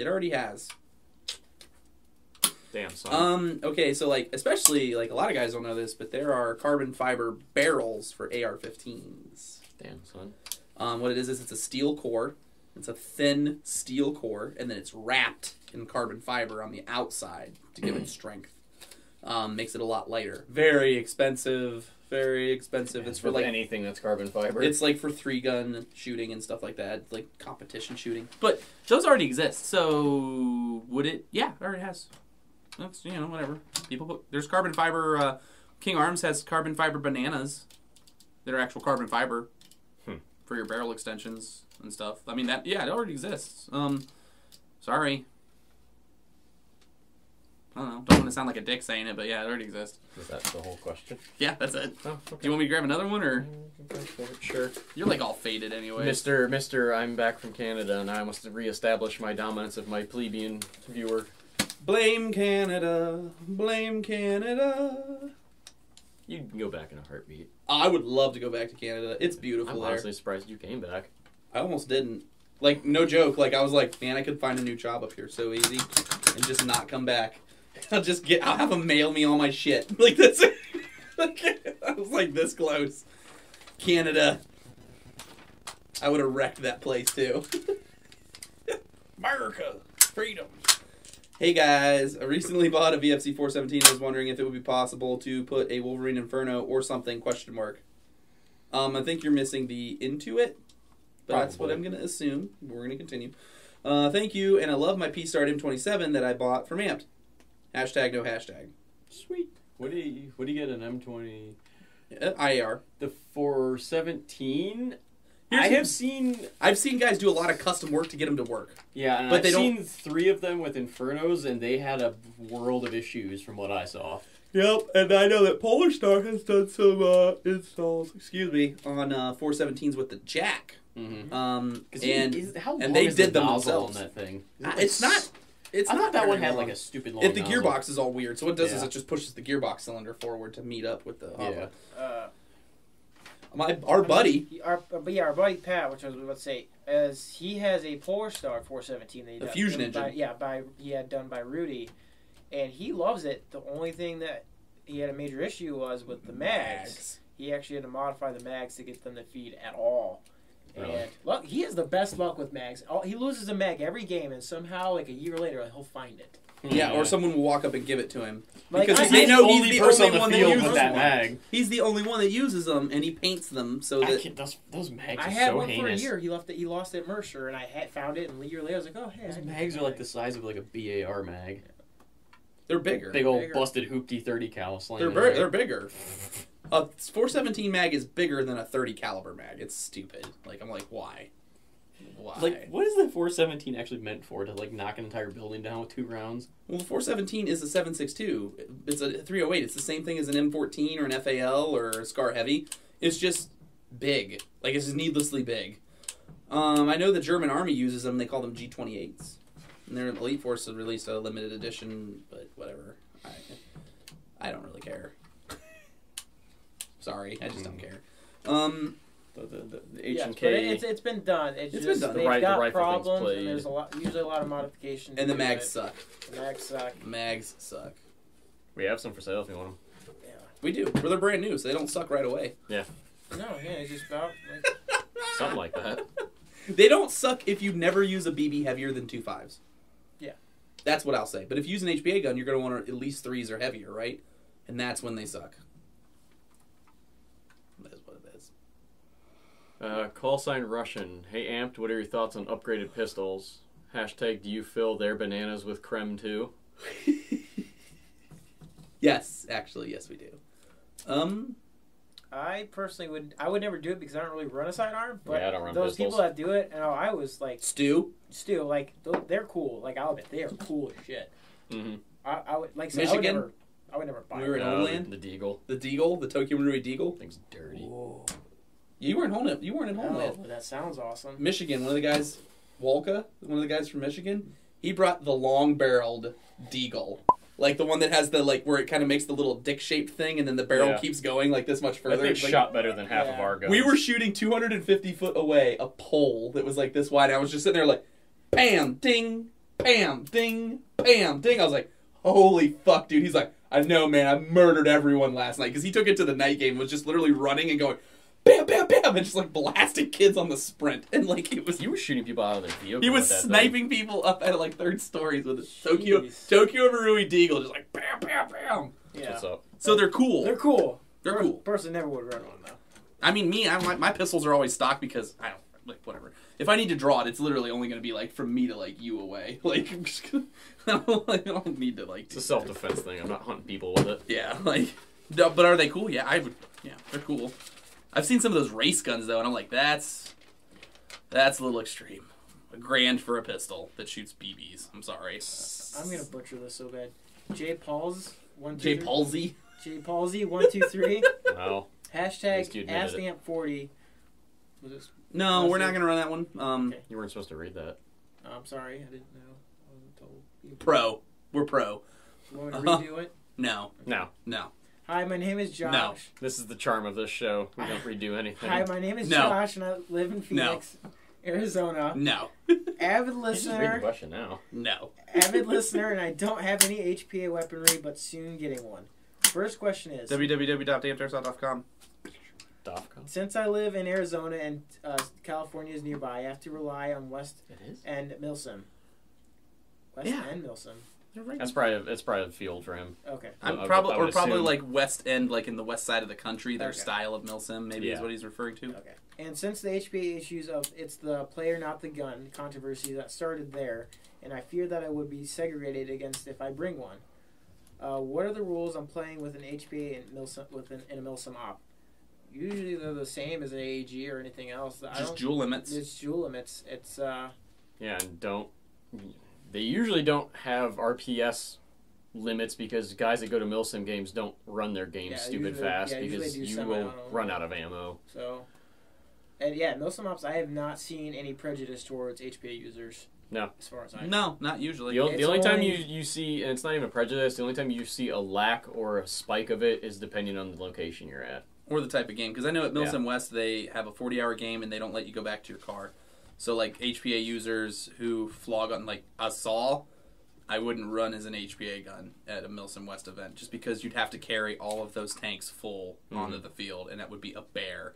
already has. Damn, son. Okay, so like, especially, like, a lot of guys don't know this, but there are carbon fiber barrels for AR-15s. Damn, son. What it is it's a steel core. It's a thin steel core, and then it's wrapped in carbon fiber on the outside to give it strength. Makes it a lot lighter. Very expensive. Very expensive. It's for like anything that's carbon fiber. It's like for 3-gun shooting and stuff like that, like competition shooting. But those already exist. So would it? Yeah, it already has. That's whatever. There's carbon fiber. King Arms has carbon fiber bananas that are actual carbon fiber for your barrel extensions and stuff. I mean it already exists. Sorry. I don't know. Don't want to sound like a dick saying it, but yeah, it already exists. Is that the whole question? Yeah, that's it. Oh, okay. Do you want me to grab another one, or? Sure. You're like all faded anyway. Mister, I'm back from Canada, and I must reestablish my dominance of my plebeian viewer. Blame Canada. Blame Canada. You can go back in a heartbeat. I would love to go back to Canada. It's beautiful there. I'm honestly surprised you came back. I almost didn't. Like, no joke. Like, I was like, man, I could find a new job up here so easy and just not come back. I'll have them mail me all my shit. Like, that's it. I was like this close. Canada. I would have wrecked that place too. America. Freedom. Hey guys, I recently bought a VFC 417 and was wondering if it would be possible to put a Wolverine Inferno or something, ? I think you're missing the into it, but Probably. That's what I'm going to assume. We're going to continue. Thank you, and I love my P-Start M27 that I bought from Amped. # no hashtag. Sweet. What do you get an M20? IAR. The 417. I've seen guys do a lot of custom work to get them to work. Yeah, and I've seen 3 of them with Infernos, and they had a world of issues from what I saw. Yep, and I know that Polarstar has done some installs, on 417s with the jack. Mm-hmm. How long they did them themselves on that thing? It's not. I thought that one had like a stupid long. If the gearbox is all weird, so what it does is it just pushes the gearbox cylinder forward to meet up with the. Yeah. Our buddy. But yeah, our buddy Pat, which I was about to say, as he has a Polestar 417 that he The fusion engine. He had done by Rudy, and he loves it. The only thing that he had a major issue was with the mags. He actually had to modify the mags to get them to feed at all. And look, he has the best luck with mags. He loses a mag every game, and somehow, like a year later, he'll find it. Yeah, or someone will walk up and give it to him Like, because I- they know he's the person only on one the that field uses with that one. mag. He's the only one that uses them, and he paints them so I that. can't, those mags I are had so one heinous. for a year. He lost it at Mercer, and I had found it, and a year later, I was like, oh, hey. Those I mags are like the size of like a BAR mag. They're bigger. Big old Bigger. busted hoopty 30 cal sling. They're bigger. A 417 mag is bigger than a 30 caliber mag. It's stupid. Like I'm like, why? Why? Like, what is the 417 actually meant for? To like knock an entire building down with 2 rounds? Well, the 417 is a 7.62. It's a 308. It's the same thing as an M14 or an FAL or a Scar Heavy. It's just big. Like it's just needlessly big. I know the German Army uses them. They call them G28s. And their Elite Force released a limited edition, but whatever. I don't really care. Sorry, I just don't care. The H Yeah, and but K. it's been done. It's It's been just done. they've The got rifle thing's problems, played. and there's usually a lot of modifications. And the to mags it. suck. The mags suck. Mags suck. We have some for sale if you want them. Yeah. We do. Well, they're brand new, so they don't suck right away. No, yeah, it's just about like, Something like that. They don't suck if you never use a BB heavier than 2.5s. Yeah. That's what I'll say. But if you use an HPA gun, you're going to want at least 3s or heavier, right? And that's when they suck. That is what it is. Call sign Russian. Hey Amped, what are your thoughts on upgraded pistols? Hashtag do you fill their bananas with creme too? Yes, actually, yes we do. I personally would never do it because I don't really run a sidearm. But Yeah, I don't run those pistols. people that do it, and I was like, Stu? still like they're cool. Like I'll admit they are cool as shit. Mm-hmm. I would like I say, Michigan? I would never buy. We were it. in Homeland? The Deagle. The Deagle? The Tokyo Marui Deagle? Thing's dirty. Whoa. You weren't in Homeland. Oh, that sounds awesome. Michigan, one of the guys, Wolka, one of the guys from Michigan, he brought the long-barreled Deagle. Like the one that has the, like, where it kind of makes the little dick-shaped thing and then the barrel Yeah. keeps going like this much further. That thing It's like- shot better than half of Yeah. our guns. We were shooting 250 foot away, a pole that was like this wide. I was just sitting there like, bam, ding, bam, ding, bam, ding. I was like, holy fuck, dude. He's like, I know, man, I murdered everyone last night. Because he took it to the night game, was just literally running and going, bam, bam, bam, and just like blasting kids on the sprint. And like, it was... You were shooting people out of their vehicle. He was with that sniping people up at like 3rd stories with a Jeez. Tokyo Marui Deagle, just like, bam, bam, bam. thing. Yeah, What's up? So they're cool. they're cool. They're cool. Person never would run one though. I mean, my pistols are always stock because I don't like whatever. If I need to draw it, it's literally only going to be like from me to like you away. Like I'm just gonna, I don't need to like. It's a self-defense thing. I'm not hunting people with it. Yeah, like. No, but are they cool? Yeah, I would. Yeah, they're cool. I've seen some of those race guns though, and I'm like, that's a little extreme. $1,000 for a pistol that shoots BBs. I'm sorry. I'm gonna butcher this so bad. J Paul's 1 2 J 3. Palsy. J Palsy 1 2 3. Well, least you Hashtag admitted it. AskAmp40. Was this? No, Was we're it- not gonna run that one. Okay. you weren't supposed to read that. I'm sorry, I didn't know. I wasn't told. Pro. We're pro. You want me to redo it? No. No. No. Hi, my name is Josh. This is the charm of this show. We don't redo anything. Hi, my name is No. Josh, and I live in No. Phoenix, Arizona. No. Avid You just read the listener, question now. No. avid listener, and I don't have any HPA weaponry, but soon getting one. First question is: www.ampedairsoft.com. Dofcon. since I live in Arizona and California is nearby, I have to rely on West It is. and Milsim. West Yeah. and Milsim. It's probably a field for him. Okay. I'm I probably would or probably assume. like West End, like in the west side of the country. Their Okay. style of milsim, maybe is Yeah. what he's referring to. Okay. And since the HPA issues of it's the player not the gun controversy that started there, and I fear that I would be segregated against if I bring one. What are the rules on playing with an HPA in a milsim op? Usually they're the same as an AEG or anything else. Just jewel limits. It's jewel limits. It's Yeah, and they usually don't have RPS limits because guys that go to milsim games don't run their games Yeah, stupid usually- fast yeah, usually because do you semi-auto. will run out of ammo. so. And yeah, milsim ops. I have not seen any prejudice towards HPA users. No. As far as I know. No, not usually. The It's only time only- you see, and it's not even prejudice, the only time you see a lack or a spike of it is depending on the location you're at. Or the type of game. Because I know at Milsim West they have a 40-hour game and they don't let you go back to your car. So like HPA users who flog on like a saw, I wouldn't run as an HPA gun at a Milsim West event just because you'd have to carry all of those tanks full onto the field and that would be a bear.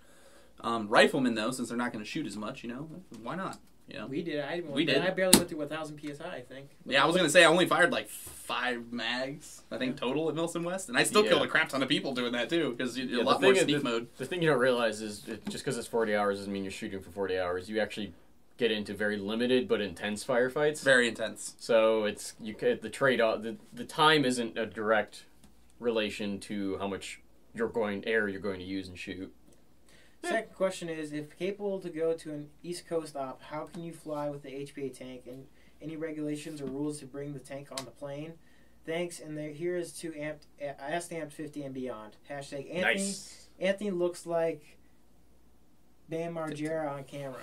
Riflemen though, since they're not going to shoot as much, you know, why not? You know? We did. I did. barely went through 1,000 PSI, I think. Yeah, I was going to say I only fired like 5 mags, I think, total at Milsim West. And I still killed a crap ton of people doing that, too, because a lot more sneak mode. The thing you don't realize is just because it's 40 hours doesn't mean you're shooting for 40 hours. You actually get into very limited but intense firefights. Very intense. So it's the trade-off. The time isn't a direct relation to how much air you're going to use and shoot. Second question is, if capable to go to an East Coast op, how can you fly with the HPA tank? And any regulations or rules to bring the tank on the plane? Thanks, and here is to Ask Amped 50 and beyond. Hashtag Anthony. Nice. Anthony looks like Bam Margera on camera.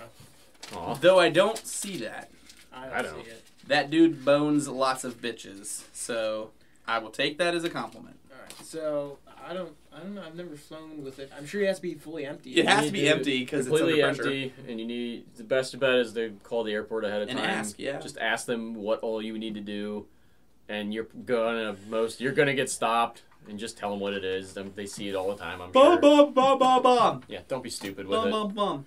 Aww. Though I don't see that. I don't see it. That dude bones lots of bitches, so I will take that as a compliment. All right, so I don't know. I've never flown with it. I'm sure it has to be fully empty. It has to be empty because it's under pressure. Completely empty, and you need the best bet is to call the airport ahead of time. And just ask them what all you need to do, and you're gonna get stopped, and just tell them what it is. They see it all the time. I'm sure. Bomb. Yeah, don't be stupid with it. Bomb.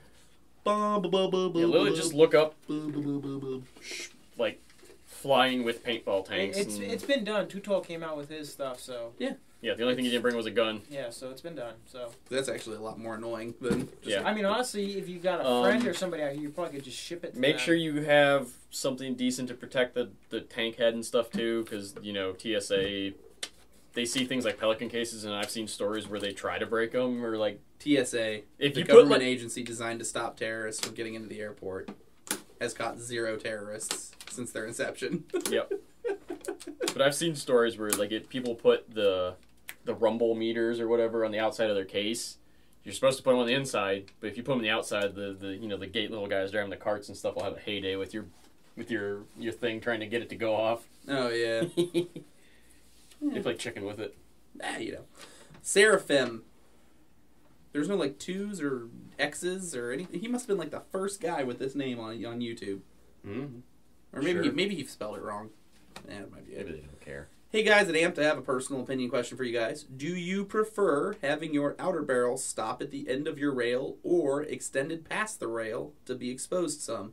Yeah, literally just look up, like flying with paintball tanks. It's been done. Tutol came out with his stuff, so yeah. The only thing you didn't bring was a gun. Yeah, so it's been done. So that's actually a lot more annoying than. I mean, honestly, if you got a friend or somebody out here, you probably could just ship it. Make sure you have something decent to protect the tank head and stuff too, because TSA. They see things like Pelican cases, and I've seen stories where they try to break them, or like TSA, if the you government agency designed to stop terrorists from getting into the airport, has caught 0 terrorists since their inception. Yep. But I've seen stories where like if people put the rumble meters or whatever on the outside of their case, you're supposed to put them on the inside, but if you put them on the outside, the gate little guys driving the carts and stuff will have a heyday with your thing trying to get it to go off. Oh yeah. They play chicken with it. Seraphim. There's no like 2s or X's or anything. He must have been like the first guy with this name on YouTube. Mm-hmm. Or maybe he spelled it wrong. Yeah, it might be it. Maybe they don't care. Hey guys at Amped, I have a personal opinion question for you guys. Do you prefer having your outer barrel stop at the end of your rail or extended past the rail to be exposed some?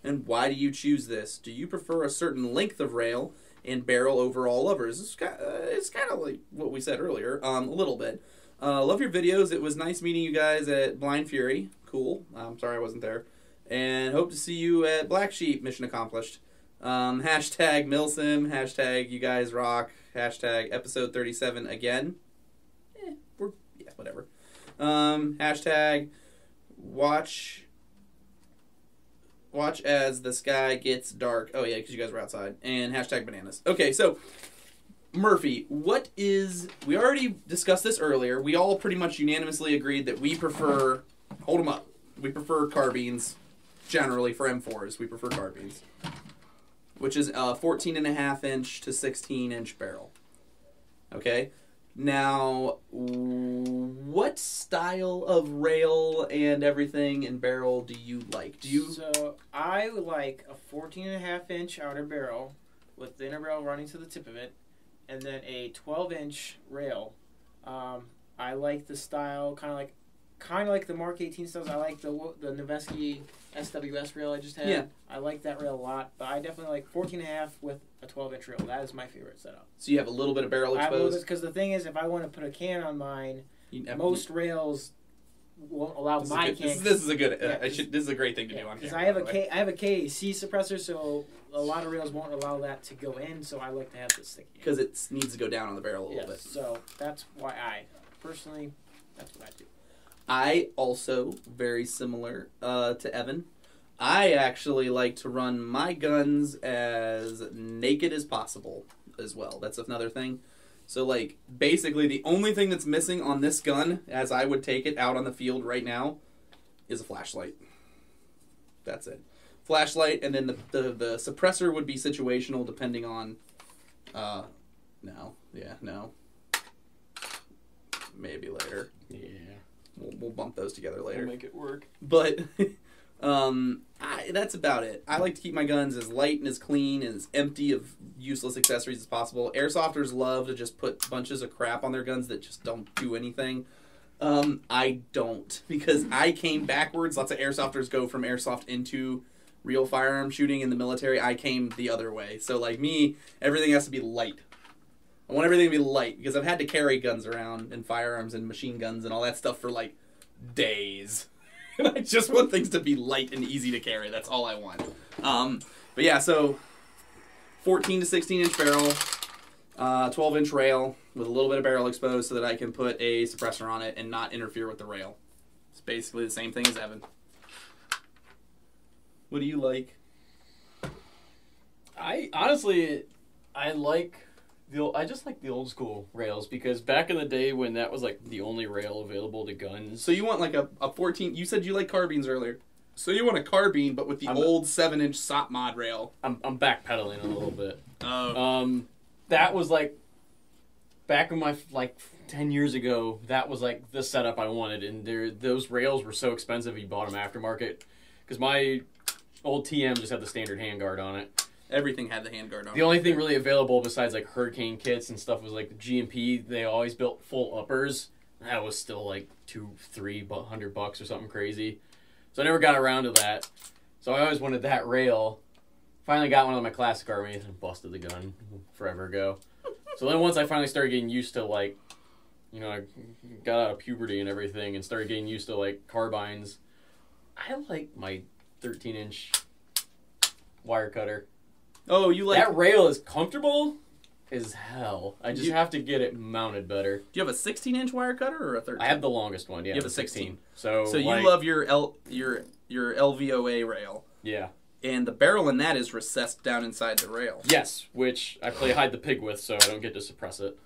And why do you choose this? Do you prefer a certain length of rail and barrel over all others? It's kind of like what we said earlier, a little bit. Love your videos. It was nice meeting you guys at Blind Fury. Cool. I'm sorry I wasn't there. And hope to see you at Black Sheep. Mission accomplished. Hashtag Milsim. Hashtag you guys rock. Hashtag episode 37 again. Whatever. Hashtag watch as the sky gets dark. Oh, yeah, because you guys were outside. And hashtag bananas. Okay, so, Murphy, we already discussed this earlier. We all pretty much unanimously agreed that we prefer, hold them up, we prefer carbines, generally, for M4s. We prefer carbines, which is a 14.5-inch to 16-inch barrel. Okay? Now, what style of rail and everything and barrel do you like? So, I would like a 14.5-inch outer barrel with the inner barrel running to the tip of it, and then a 12-inch rail. I like the style, kind of like the Mark 18 styles. I like the Noveski SWS rail I just had. Yeah. I like that rail a lot, but I definitely like 14.5 with a 12-inch rail. That is my favorite setup. So you have a little bit of barrel exposed? Because the thing is, if I want to put a can on mine, most rails won't allow my can. This is a good. This is a great thing to do on camera. Because I have a KAC suppressor, so a lot of rails won't allow that to go in. So I like to have this sticky. Because it needs to go down on the barrel a little bit. So that's why personally, that's what I do. I also, very similar to Evan, I actually like to run my guns as naked as possible as well. That's another thing. So, like, basically the only thing that's missing on this gun, as I would take it out on the field right now, is a flashlight. That's it. Flashlight, and then the suppressor would be situational depending on... no. Maybe later. Yeah. We'll bump those together later. We'll make it work. But that's about it. I like to keep my guns as light and as clean and as empty of useless accessories as possible. Airsofters love to just put bunches of crap on their guns that just don't do anything. I don't, because I came backwards. Lots of airsofters go from airsoft into real firearm shooting in the military. I came the other way. So like me, everything has to be light. I want everything to be light because I've had to carry guns around and firearms and machine guns and all that stuff for like days. And I just want things to be light and easy to carry. That's all I want. But yeah, so 14 to 16 inch barrel, 12 inch rail with a little bit of barrel exposed so that I can put a suppressor on it and not interfere with the rail. It's basically the same thing as Evan. What do you like? I just like the old school rails because back in the day when that was like the only rail available to guns. So you want like a 14, you said you like carbines earlier. So you want a carbine but with the old 7-inch SOP mod rail. I'm backpedaling a little bit. Oh. That was like back in my 10 years ago, that was like the setup I wanted, and those rails were so expensive you bought them aftermarket because my old TM just had the standard handguard on it. Everything had the handguard on it. The only thing really available besides like hurricane kits and stuff was like the GMP. They always built full uppers. That was still like $200-300 or something crazy. So I never got around to that. So I always wanted that rail. Finally got one of my classic Carbines and busted the gun forever ago. So then once I finally started getting used to like, I got out of puberty and everything and started getting used to like carbines, I like my 13-inch wire cutter. Oh, you like... That rail is comfortable as hell. I just have to get it mounted better. Do you have a 16-inch wire cutter or a 13? I have the longest one, yeah. You have a 16. So you love your LVOA rail. Yeah. And the barrel in that is recessed down inside the rail. Yes, which I play hide the pig with, so I don't get to suppress it.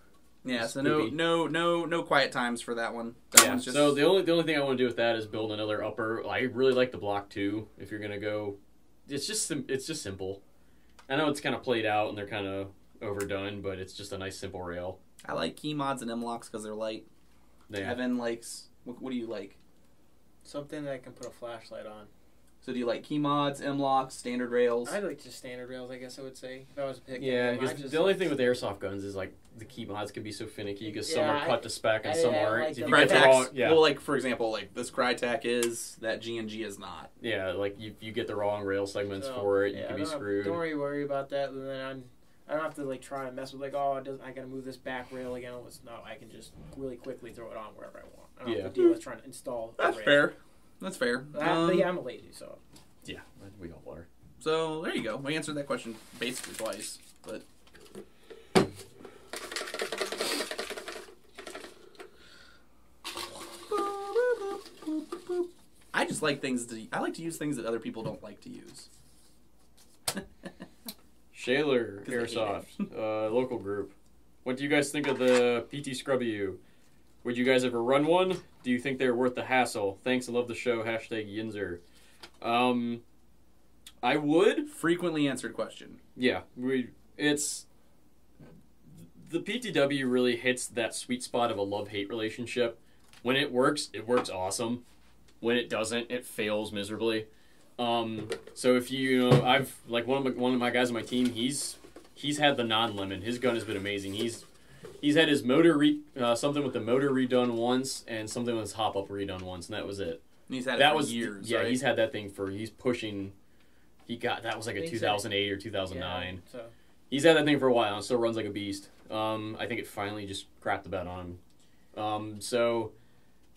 Yeah, so no quiet times for that one. One's just... So the only thing I want to do with that is build another upper. I really like the Block 2. If you're gonna go, it's just simple. I know it's kind of played out and they're kind of overdone, but it's just a nice simple rail. I like key mods and M-locks because they're light. Yeah. Evan likes... What do you like? Something that I can put a flashlight on. So do you like key mods, M-locks, standard rails? I like just standard rails, I guess I would say. If I was picking them. Because the only thing with airsoft guns is like the key mods can be so finicky because some are cut to spec and some aren't. Well, like for example, like this Crytac is, that G&G is not. Yeah, like you get the wrong rail segments for it, you can be screwed. Don't worry about that. And then I don't have to like try and mess with like, I gotta move this back rail again. No, I can just really quickly throw it on wherever I want. I don't have to deal with trying to install. That's fair. That's fair. But yeah, I'm a lazy, so. Yeah, we all are. So there you go. We answered that question basically twice, but. I just like I like to use things that other people don't like to use. Shaler Airsoft, local group. What do you guys think of the PT Scrubby U? Would you guys ever run one? Do you think they're worth the hassle? Thanks, I love the show. #Yinzer. I would. Frequently answered question. Yeah, it's the PTW really hits that sweet spot of a love-hate relationship. When it works awesome. When it doesn't, it fails miserably. So if I've like one of my guys on my team. He's had the non-lemon. His gun has been amazing. He's had his motor something with the motor redone once and something with his hop-up redone once, and that was it. And he's had it for years. Yeah, right? He's had that thing he's pushing. That was like a 2008 or 2009. Yeah, so. He's had that thing for a while and still runs like a beast. I think it finally just crapped the bed on him. So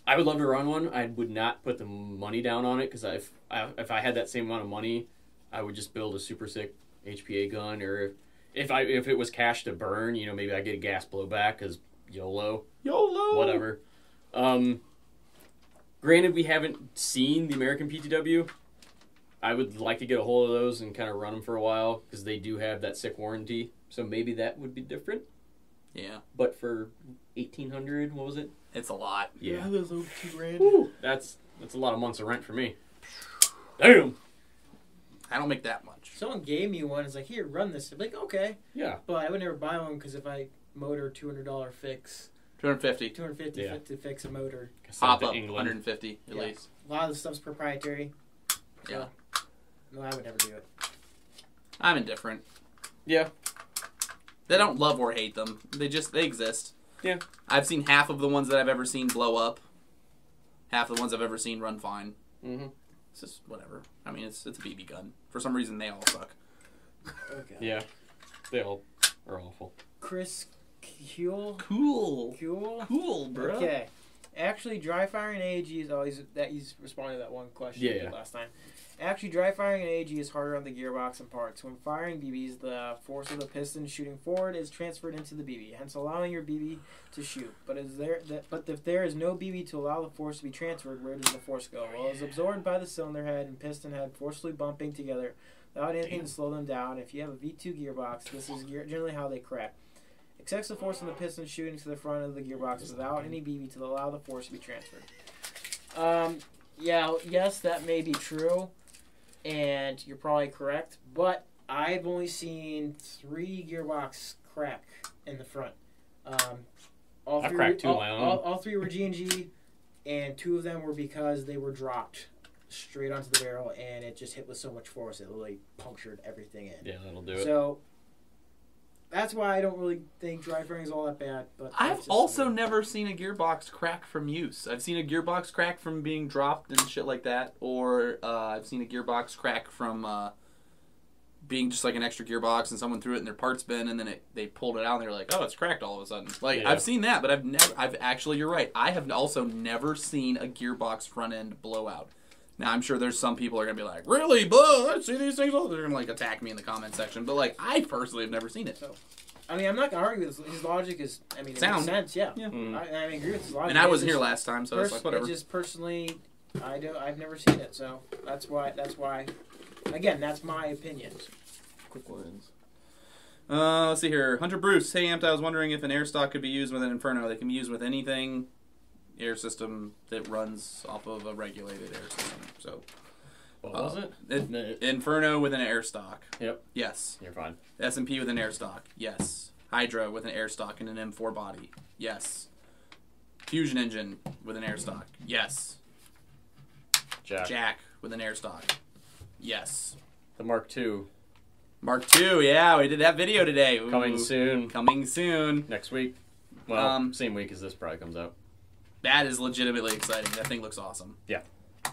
I would love to run one. I would not put the money down on it because if I had that same amount of money, I would just build a super sick HPA gun, or if it was cash to burn, maybe I get a gas blowback because YOLO, whatever. Granted, we haven't seen the American PTW. I would like to get a hold of those and kind of run them for a while because they do have that sick warranty. So maybe that would be different. Yeah. But for $1,800, what was it? It's a lot. Yeah. That's over $2,000. Woo, that's a lot of months of rent for me. Damn. I don't make that much. Someone gave me one. It's like, here, run this. I'm like, okay. Yeah. But I would never buy one because if I motor $200 fix, 250. 250 Yeah. to fix a motor. Pop to up, England. 150 at Yeah. least. A lot of the stuff's proprietary. So, Yeah. no, I would never do it. I'm indifferent. Yeah. They don't love or hate them. They exist. Yeah. I've seen half of the ones that I've ever seen blow up. Half of the ones I've ever seen run fine. Mm-hmm. It's just whatever. I mean, it's a BB gun. For some reason, they all suck. Okay. Yeah. They all are awful. Chris Kuehl. Cool. Kuehl. Cool, bro. Okay. Actually, dry firing AAG is always he's responding to that one question we did last time. Actually, dry firing an AAG is harder on the gearbox and parts. When firing BBs, the force of the piston shooting forward is transferred into the BB, hence allowing your BB to shoot. But if there is no BB to allow the force to be transferred, where does the force go? Well, it's absorbed by the cylinder head and piston head, forcefully bumping together without anything to slow them down. If you have a V2 gearbox, this is generally how they crack. Accepts the force on the piston shooting to the front of the gearbox without any BB to allow the force to be transferred. Yes, that may be true, and you're probably correct, but I've only seen 3 gearbox crack in the front. I've cracked 2 of my own. All 3 were G&G, and 2 of them were because they were dropped straight onto the barrel, and it just hit with so much force it literally punctured everything in. Yeah, that'll do it. So that's why I don't really think dry firing is all that bad. But I've also never seen a gearbox crack from use. I've seen a gearbox crack from being dropped and shit like that, or I've seen a gearbox crack from being just like an extra gearbox and someone threw it in their parts bin and then they pulled it out and they were like, oh, it's cracked all of a sudden. Like, Yeah. I've seen that, but I've actually, you're right, I have also never seen a gearbox front end blowout. Now, I'm sure there's some people are going to be like, really, blah, I see these things all. They're going to, like, attack me in the comment section. But, like, I personally have never seen it. So, I mean, I'm not going to argue with his logic is, I mean, it Sound. makes sense, yeah. Mm. I agree with his logic. And I wasn't here last time, so it's like, whatever. It just personally, I've never seen it, so that's why, again, that's my opinion. Quick ones. Let's see here. Hunter Bruce. Hey, Amped, I was wondering if an air stock could be used with an Inferno. They can be used with anything air system that runs off of a regulated air system. So, What was it? Inferno with an air stock. Yep. Yes. You're fine. S&P with an air stock. Yes. Hydra with an air stock and an M4 body. Yes. Fusion engine with an air stock. Yes. Jack with an air stock. Yes. The Mark II. Mark II, yeah, we did that video today. Ooh. Coming soon. Coming soon. Next week. Well, same week as this probably comes out. That is legitimately exciting. That thing looks awesome. Yeah. It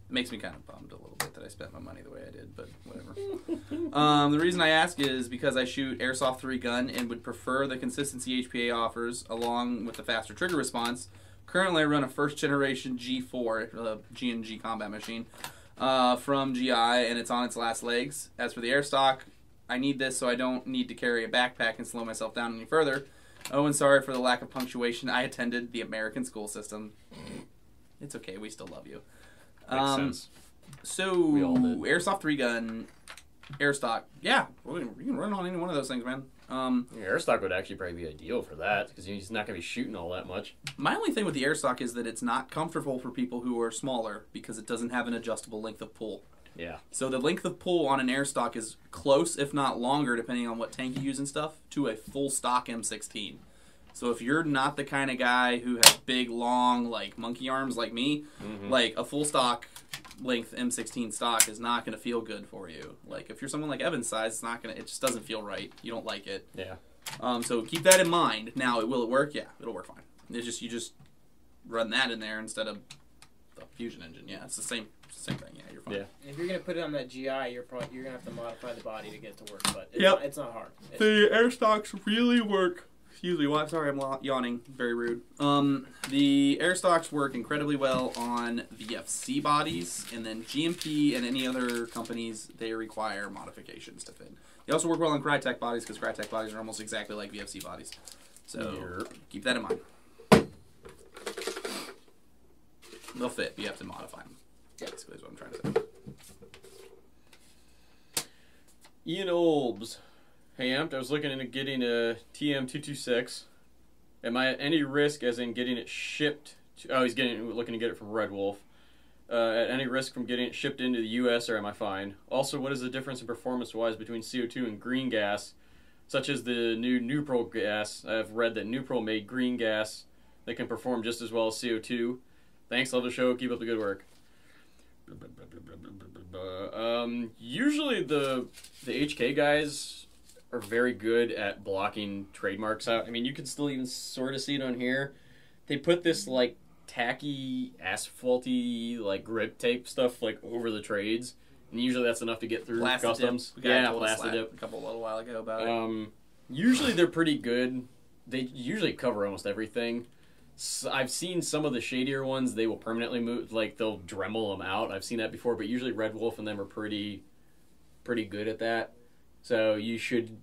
makes me kind of bummed a little bit that I spent my money the way I did, but whatever. The reason I ask is because I shoot Airsoft 3 gun and would prefer the consistency HPA offers along with the faster trigger response. Currently, I run a first generation G4, G&G combat machine, from GI, and it's on its last legs. As for the air stock, I need this so I don't need to carry a backpack and slow myself down any further. Oh, and sorry for the lack of punctuation. I attended the American school system. It's okay. We still love you. Makes sense. So, We all did. Airsoft 3 gun, air stock. Yeah, you can run on any one of those things, man. Your airstock would actually probably be ideal for that because he's not going to be shooting all that much. My only thing with the air stock is that it's not comfortable for people who are smaller because it doesn't have an adjustable length of pull. Yeah. So the length of pull on an air stock is close, if not longer, depending on what tank you use and stuff, to a full stock M16. So if you're not the kind of guy who has big, long, like, monkey arms like me, like, a full stock length M16 stock is not going to feel good for you. Like, if you're someone like Evan's size, it's not going to, it just doesn't feel right. You don't like it. Yeah. So keep that in mind. Now, will it work? Yeah, it'll work fine. It's just, you just run that in there instead of the fusion engine. Yeah, it's the same thing. Yeah, you're fine. And if you're gonna put it on that GI, you're gonna have to modify the body to get it to work. But it's not hard. The air stocks really work. Excuse me, well, sorry, I'm yawning. Very rude. The air stocks work incredibly well on VFC bodies, and then GMP and any other companies, they require modifications to fit. They also work well on Crytek bodies, because Crytek bodies are almost exactly like VFC bodies. So, keep that in mind. They'll fit, but you have to modify them. Basically is what I'm trying to say. Ian Olbs. Hey, Amped, I was looking into getting a TM226. Am I at any risk, as in getting it shipped? He's looking to get it from Red Wolf. At any risk from getting it shipped into the U.S., or am I fine? Also, what is the difference in performance-wise between CO2 and green gas, such as the new Nupro gas? I've read that Nupro made green gas They can perform just as well as CO2. Thanks, love the show. Keep up the good work. Usually the HK guys are very good at blocking trademarks out. I mean, you can still even sort of see it on here. They put this like tacky, asphalty, like grip tape stuff like over the trades, and usually that's enough to get through customs. Yeah, plastic dip. A little while ago about it. Usually they're pretty good. They usually cover almost everything. So I've seen some of the shadier ones. They will permanently move, like they'll Dremel them out. I've seen that before, but usually Red Wolf and them are pretty good at that. So you should,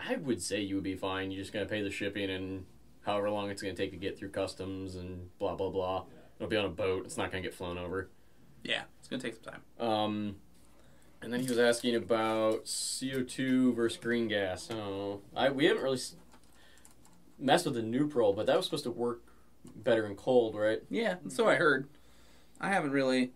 I would say you would be fine. You're just gonna pay the shipping and however long it's gonna take to get through customs and blah blah blah. It'll be on a boat. It's not gonna get flown over. Yeah, it's gonna take some time. And then he was asking about CO2 versus green gas. Oh, we haven't really messed with the Neutral, but that was supposed to work better in cold, right? Yeah, so I heard. I haven't really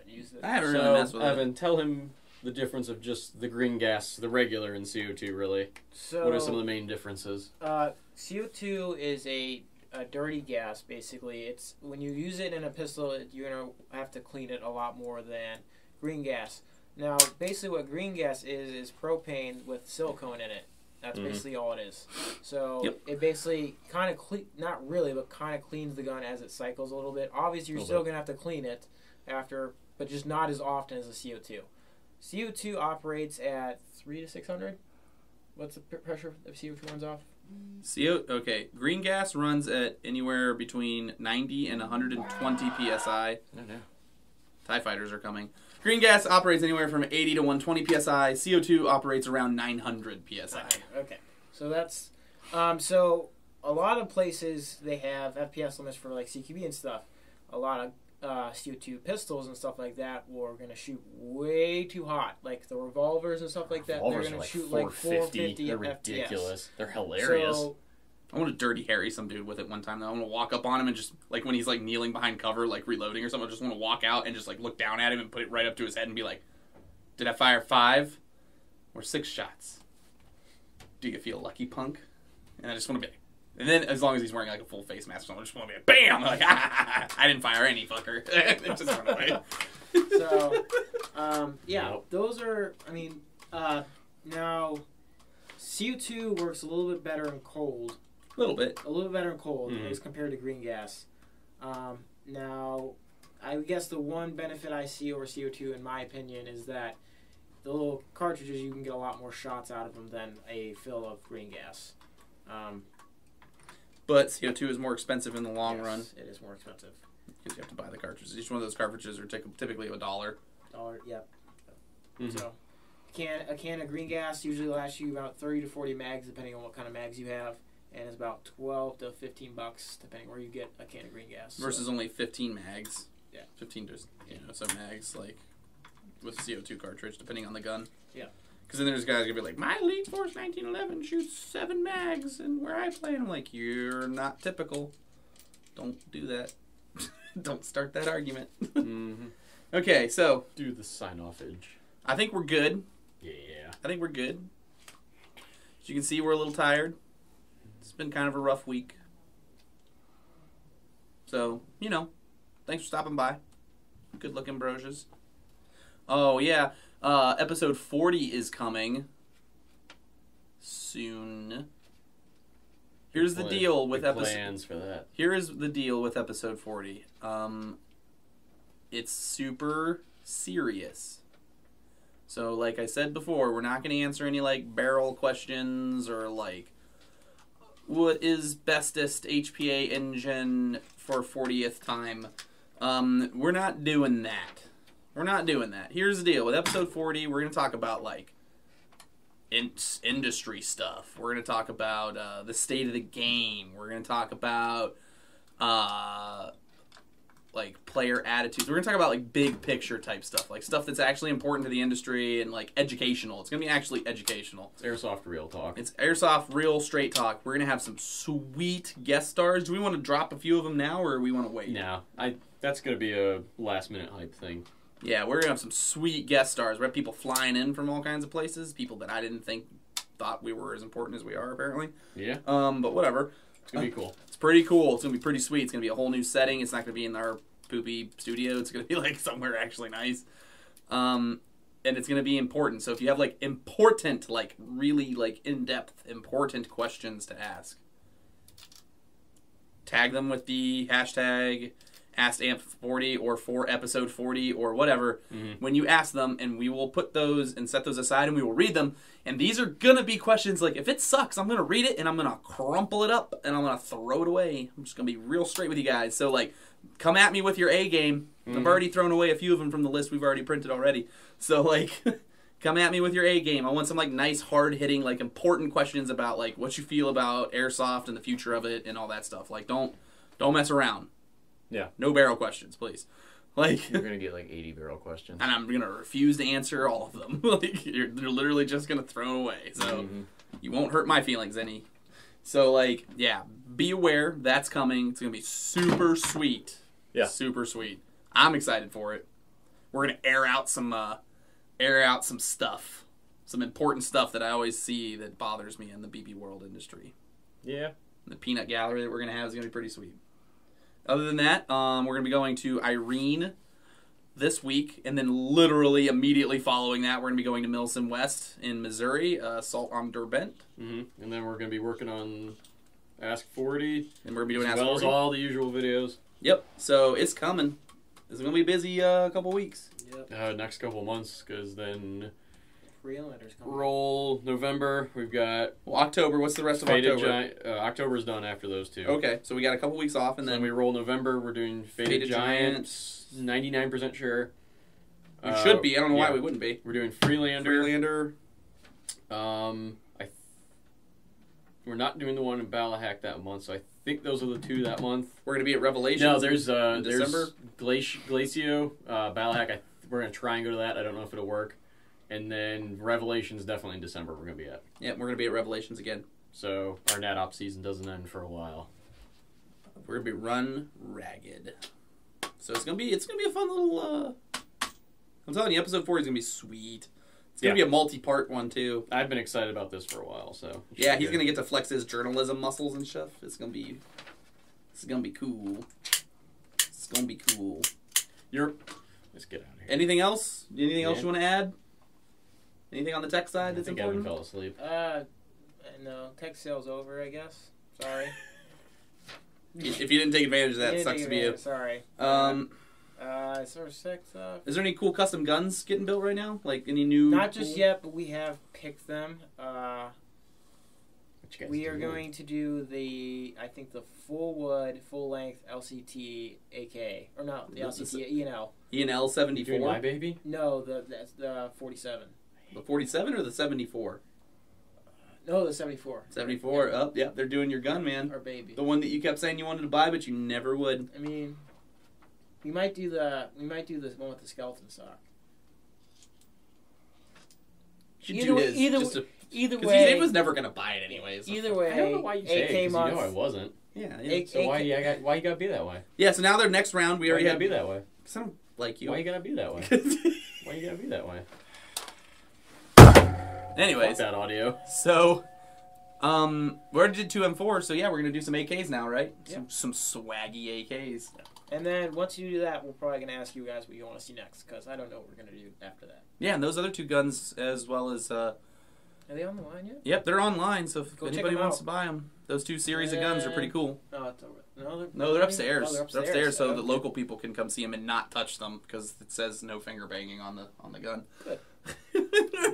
used it. I haven't really messed with Evan, tell him the difference of just the green gas, the regular, and CO2. Really, So what are some of the main differences? CO2 is a dirty gas. Basically, it's when you use it in a pistol, you're gonna have to clean it a lot more than green gas. Now, basically, what green gas is propane with silicone in it. That's basically all it is. So it basically kind of not really, but kind of cleans the gun as it cycles a little bit. Obviously, you're still gonna have to clean it after, but just not as often as the CO2. CO2 operates at 300 to 600. What's the pressure if CO2 runs off? Okay, green gas runs at anywhere between 90 and 120 psi. TIE fighters are coming. Green gas operates anywhere from 80 to 120 psi. CO2 operates around 900 psi. Okay, so that's so a lot of places they have FPS limits for like CQB and stuff. A lot of CO2 pistols and stuff like that were going to shoot way too hot. Like the revolvers and stuff like that, they're going to shoot like 450 They're ridiculous. They're hilarious. So, I want to Dirty Harry some dude with it one time, though. I want to walk up on him and just, like, when he's, like, kneeling behind cover, like, reloading or something, I just want to walk out and just, like, look down at him and put it right up to his head and be like, did I fire 5 or 6 shots? Do you feel lucky, punk? And I just want to be like, and then as long as he's wearing, like, a full face mask or something, I just want to be like, BAM! Like, I didn't fire any, fucker. And just run away. So, yeah, those are, I mean, now, CO2 works a little bit better in cold. A little bit better in cold as compared to green gas. Now, I guess the one benefit I see over CO2, in my opinion, is that the little cartridges, you can get a lot more shots out of them than a fill of green gas. But CO2 is more expensive in the long run. It is more expensive. Because you have to buy the cartridges. Each one of those cartridges are typically $1. Yep. So, a can of green gas usually lasts you about 30 to 40 mags, depending on what kind of mags you have. And it's about $12 to $15, depending where you get a can of green gas. Versus only 15 mags. Yeah. 15 to some mags, like, with CO2 cartridge, depending on the gun. Yeah. Because then there's guys going to be like, my Elite Force 1911 shoots 7 mags, and where I play, I'm like, you're not typical. Don't do that. Don't start that argument. Okay, so. Do the sign-offage. I think we're good. Yeah. I think we're good. As you can see, we're a little tired. It's been kind of a rough week. So, thanks for stopping by. Good looking brosias. Oh, yeah. Episode 40 is coming soon. Here's the deal with plans for that. Here is the deal with episode 40. It's super serious. So, like I said before, we're not going to answer any, like, barrel questions or, like, what is bestest HPA engine for 40th time. We're not doing that. We're not doing that. Here's the deal. With episode 40, we're going to talk about, like, industry stuff. We're going to talk about the state of the game. We're going to talk about, like, player attitudes. We're going to talk about, like, big picture type stuff. Like, stuff that's actually important to the industry and, like, educational. It's going to be actually educational. It's Airsoft Real Talk. It's Airsoft Real Straight Talk. We're going to have some sweet guest stars. Do we want to drop a few of them now, or do we want to wait? No. That's going to be a last-minute hype thing. Yeah, we're going to have some sweet guest stars. We have people flying in from all kinds of places. People that I didn't think thought we were as important as we are, apparently. Yeah. But whatever. It's going to be cool. It's pretty cool. It's going to be pretty sweet. It's going to be a whole new setting. It's not going to be in our poopy studio. It's going to be like somewhere actually nice. And it's going to be important. So if you have like important, like really like in-depth, important questions to ask, tag them with the hashtag AskAmp40 or for episode 40 or whatever when you ask them, and we will put those and set those aside and we will read them. And these are going to be questions like, if it sucks, I'm going to read it and I'm going to crumple it up and I'm going to throw it away. I'm just going to be real straight with you guys. So like, come at me with your A game. I've already thrown away a few of them from the list we've already printed already. So like, come at me with your A game. I want some like nice, hard-hitting, like important questions about like what you feel about Airsoft and the future of it and all that stuff. Like, don't mess around. Yeah. No barrel questions, please. Like, you're going to get like 80 barrel questions. And I'm going to refuse to answer all of them. Like, they're literally just going to throw away. So you won't hurt my feelings any. So, like, yeah, be aware that's coming. It's going to be super sweet. Yeah. Super sweet. I'm excited for it. We're going to air out some stuff. Some important stuff that I always see that bothers me in the BB world industry. Yeah. The peanut gallery that we're going to have is going to be pretty sweet. Other than that, we're going to be going to Irene this week, and then literally immediately following that, we're going to be going to Milson West in Missouri, Salt on Derbent. And then we're going to be working on Ask 40, and we're going to be doing Ask 40. As well as all the usual videos. Yep, so it's coming. It's going to be a busy couple weeks. Yep. Next couple of months, because then Freelanders coming. roll November. We've got October. What's the rest of Faded October? October's done after those two. Okay, so we got a couple weeks off, and then then we roll November. We're doing Faded Giants. 99% sure. We should be. I don't know why we wouldn't be. We're doing Freelander. Freelander. We're not doing the one in Ballahack that month, so I think those are the two that month. We're going to be at Revelations. No, there's December. Glacio, Ballahack. We're going to try and go to that. I don't know if it'll work. And then Revelations definitely in December we're going to be at. Yeah, we're going to be at Revelations again. So our NatOp season doesn't end for a while. We're going to be run ragged. So it's going to be a fun little I'm telling you, episode 4 is going to be sweet. It's going to be a multi-part one too. I've been excited about this for a while, so yeah, he's going to get to flex his journalism muscles and stuff. It's going to be cool. It's going to be cool. Let's get out of here. Anything else? Anything else you want to add? Anything on the tech side that's important? I fell asleep. No, tech sale's over, I guess. Sorry. If you didn't take advantage of that, it sucks to be you. Sorry. Sort of sick stuff. Is there any cool custom guns getting built right now? Like any new? Not just yet, but we have picked them. We are going to do the full wood, full length LCT AK, or no, the LCT ENL. ENL 74. My baby? No, that's the 47. The 47 or the 74? No, the 74. 74. Yeah. Yeah, they're doing your gun, man. Our baby. The one that you kept saying you wanted to buy, but you never would. I mean, we might do the one with the skeleton stock. Either way, he was never gonna buy it anyways. Either way, I don't know why you say it, because you know I wasn't. Yeah. So why you gotta be that way? Yeah. So now their next round, we already gotta be that way. Because I don't like you. Why you gotta be that way? Why you gotta be that way? Anyways, fuck that audio. So, we already did 2 M4, so yeah, we're gonna do some AKs now, right? Yeah. Some swaggy AKs. And then once you do that, we're probably gonna ask you guys what you want to see next, because I don't know what we're gonna do after that. Yeah, and those other 2 guns, as well as Are they on the line yet? Yep, they're online. So if Go anybody wants to buy them, those 2 series of guns are pretty cool. No, it's over. No, they're upstairs. Oh, they're upstairs, so that local people can come see them and not touch them because it says no finger banging on the gun. Good.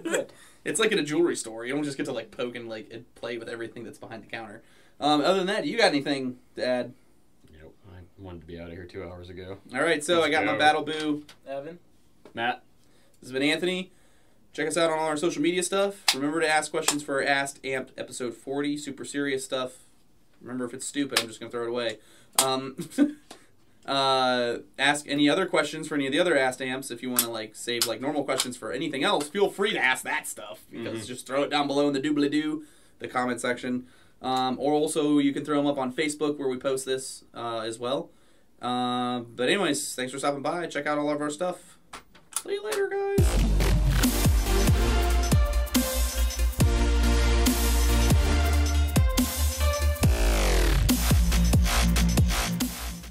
Good. It's like in a jewelry store. You don't just get to like poke and play with everything that's behind the counter. Other than that, you got anything to add? Nope. I wanted to be out of here 2 hours ago. All right, so I got my battle boo. Evan. Matt. This has been Anthony. Check us out on all our social media stuff. Remember to ask questions for Asked Amped episode 40. Super serious stuff. Remember, if it's stupid, I'm just going to throw it away. Ask any other questions for any of the other Asked Amps. If you want to save normal questions for anything else, feel free to ask that stuff. Because just throw it down below in the doobly-doo, the comment section. Or also you can throw them up on Facebook where we post this as well. But anyways, thanks for stopping by. Check out all of our stuff. See you later, guys.